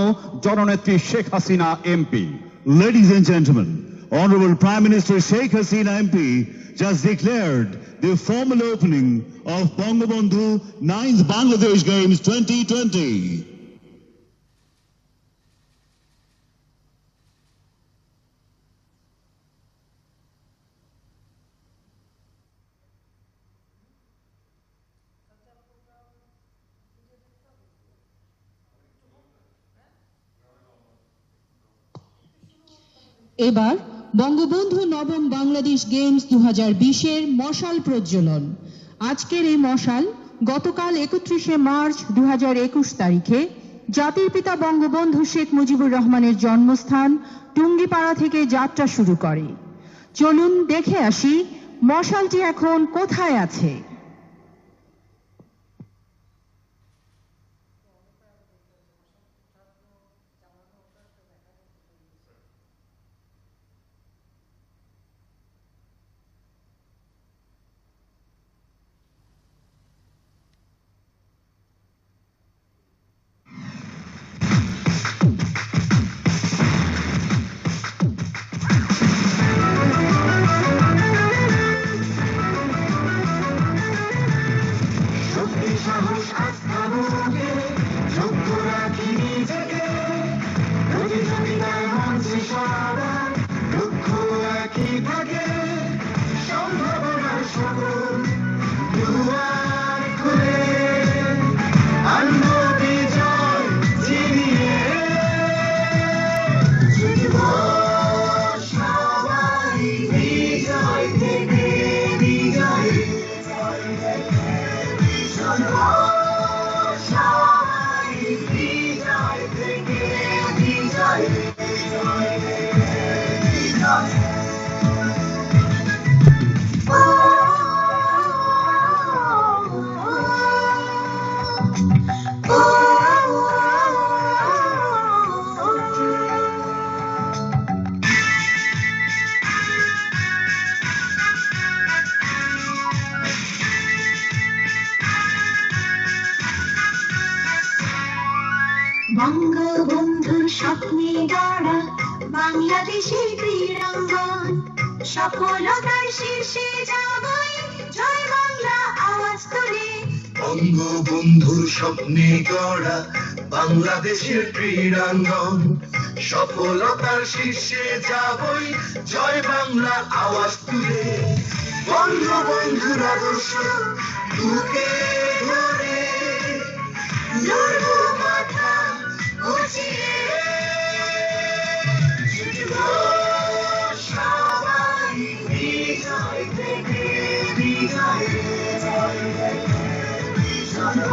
জননেত্রী Sheikh Hasina MP. Ladies and gentlemen, Honorable Prime Minister Sheikh Hasina MP just declared the formal opening of Bangabandhu 9th Bangladesh Games 2020. এবার বঙ্গবন্ধু নবম বাংলাদেশ গেমস 2020-এর মশাল প্রজ্বলন। আজকের এই মশাল গতকাল 31শে মার্চ 2021 তারিখে জাতির পিতা বঙ্গবন্ধু শেখ মুজিবুর রহমানের জন্মস্থান টুঙ্গিপাড়া থেকে যাত্রা শুরু করে। চলুন দেখে আসি মশালটি এখন কোথায় আছে। বঙ্গবন্ধুর স্বপ্নে গড়া বাংলাদেশের ক্রীড়াঙ্গন, সফলতার শীর্ষে যাবই, জয় বাংলা আওয়াজ তুলে। বঙ্গবন্ধুর স্বপ্নে গড়া বাংলাদেশের ক্রীড়াঙ্গন, সফলতার শীর্ষে যাবই, জয় বাংলা আওয়াজ তুলে। বঙ্গবন্ধুর আদর্শ বুকে ধরে লড়ব মাথা উঁচিয়ে, ছুটব সবাই বিজয় থেকে বিজয়ে, ছুটব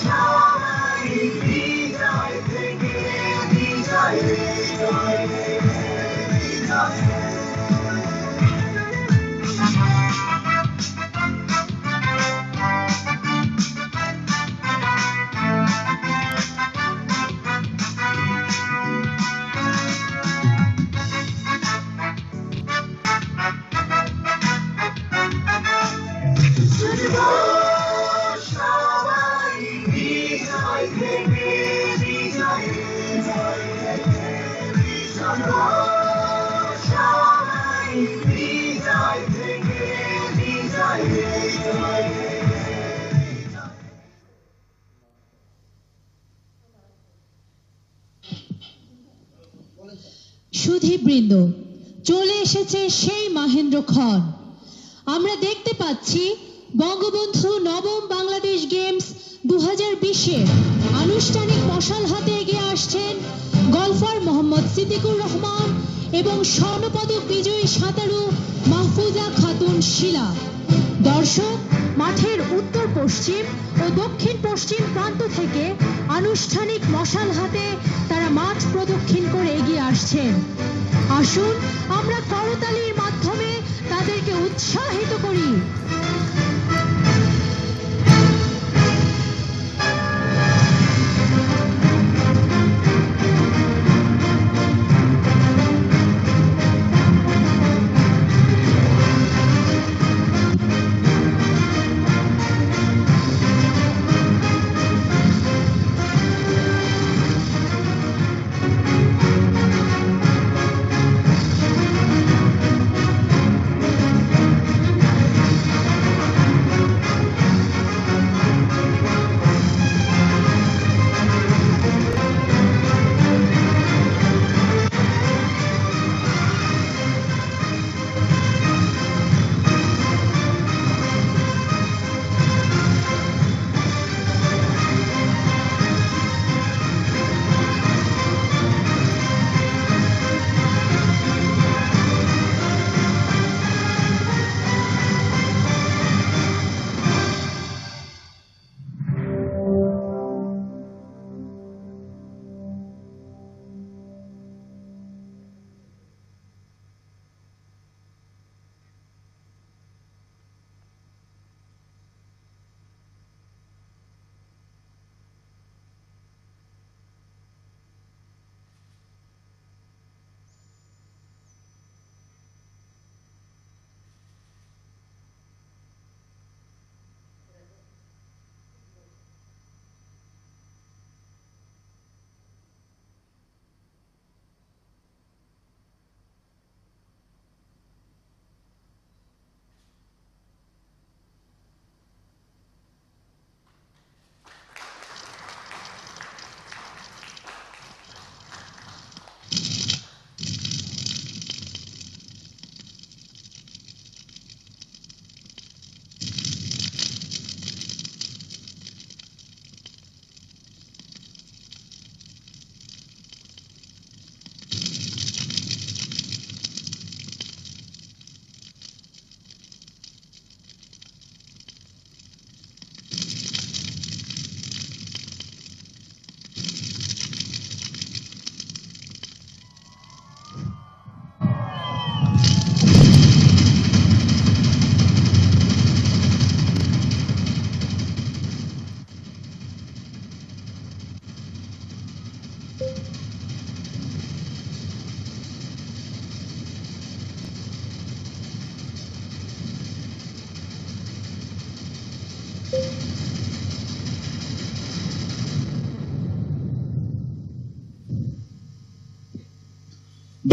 সবাই বিজয় থেকে বিজয়ে। সুধীবৃন্দ, চলে এসেছে সেই মাহেন্দ্রক্ষণ। আমরা দেখতে পাচ্ছি বঙ্গবন্ধু নবম বাংলাদেশ গেমস 2020-এর আনুষ্ঠানিক মশাল হাতে এগিয়ে আসছেন গলফার মোহাম্মদ সিদ্দিকুর রহমান এবং স্বর্ণপদক বিজয়ী সাঁতারু মাহফুজা খাতুন শিলা। দর্শক, মাঠের উত্তর পশ্চিম ও দক্ষিণ পশ্চিম প্রান্ত থেকে আনুষ্ঠানিক মশাল হাতে তারা মাঠ প্রদক্ষিণ করে এগিয়ে আসছেন। আসুন আমরা করতালির মাধ্যমে তাদেরকে উৎসাহিত করি।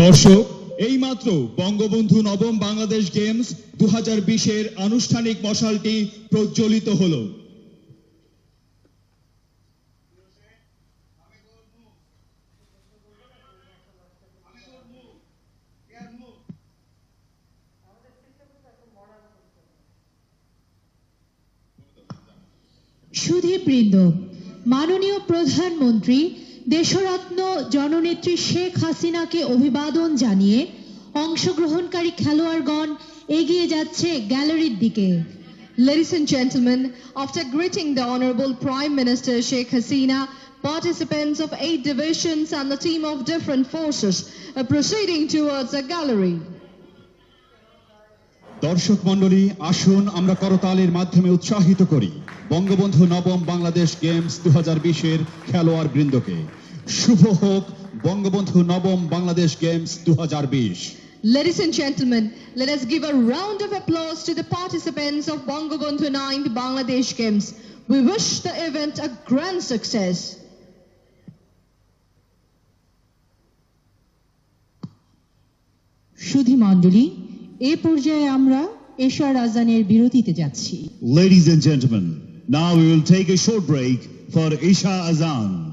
দর্শক, এইমাত্র বঙ্গবন্ধু নবম বাংলাদেশ গেমস 2020-এর আনুষ্ঠানিক মশালটি প্রজ্বলিত হলো। সুধীবৃন্দ, মাননীয় প্রধানমন্ত্রী দেশরত্ন জননেত্রী শেখ হাসিনাকে অভিবাদন জানিয়ে অংশগ্রহণকারী খেলোয়াড়গণ এগিয়ে যাচ্ছে গ্যালারির দিকে। Ladies and gentlemen, after greeting the Honorable Prime Minister Sheikh Hasina, participants of 8 divisions and the team of different forces are proceeding towards the gallery. দর্শক মণ্ডলী, আসুন আমরা করতালির মাধ্যমে উৎসাহিত করি বঙ্গবন্ধু নবম বাংলাদেশ গেমস 2020-এর খেলোয়াড় বৃন্দকে। শুভ হোক বঙ্গবন্ধু নবম Bangladesh games 2020। Ladies and gentlemen, let us give a round of applause to the participants of Bangabandhu 9th Bangladesh Games. We wish the event a grand success. সুধী মণ্ডলী, এ পর্যায়ে আমরা এশার আজানের বিরতিতে যাচ্ছি। Ladies and gentlemen, now we will take a short break for Isha Azan.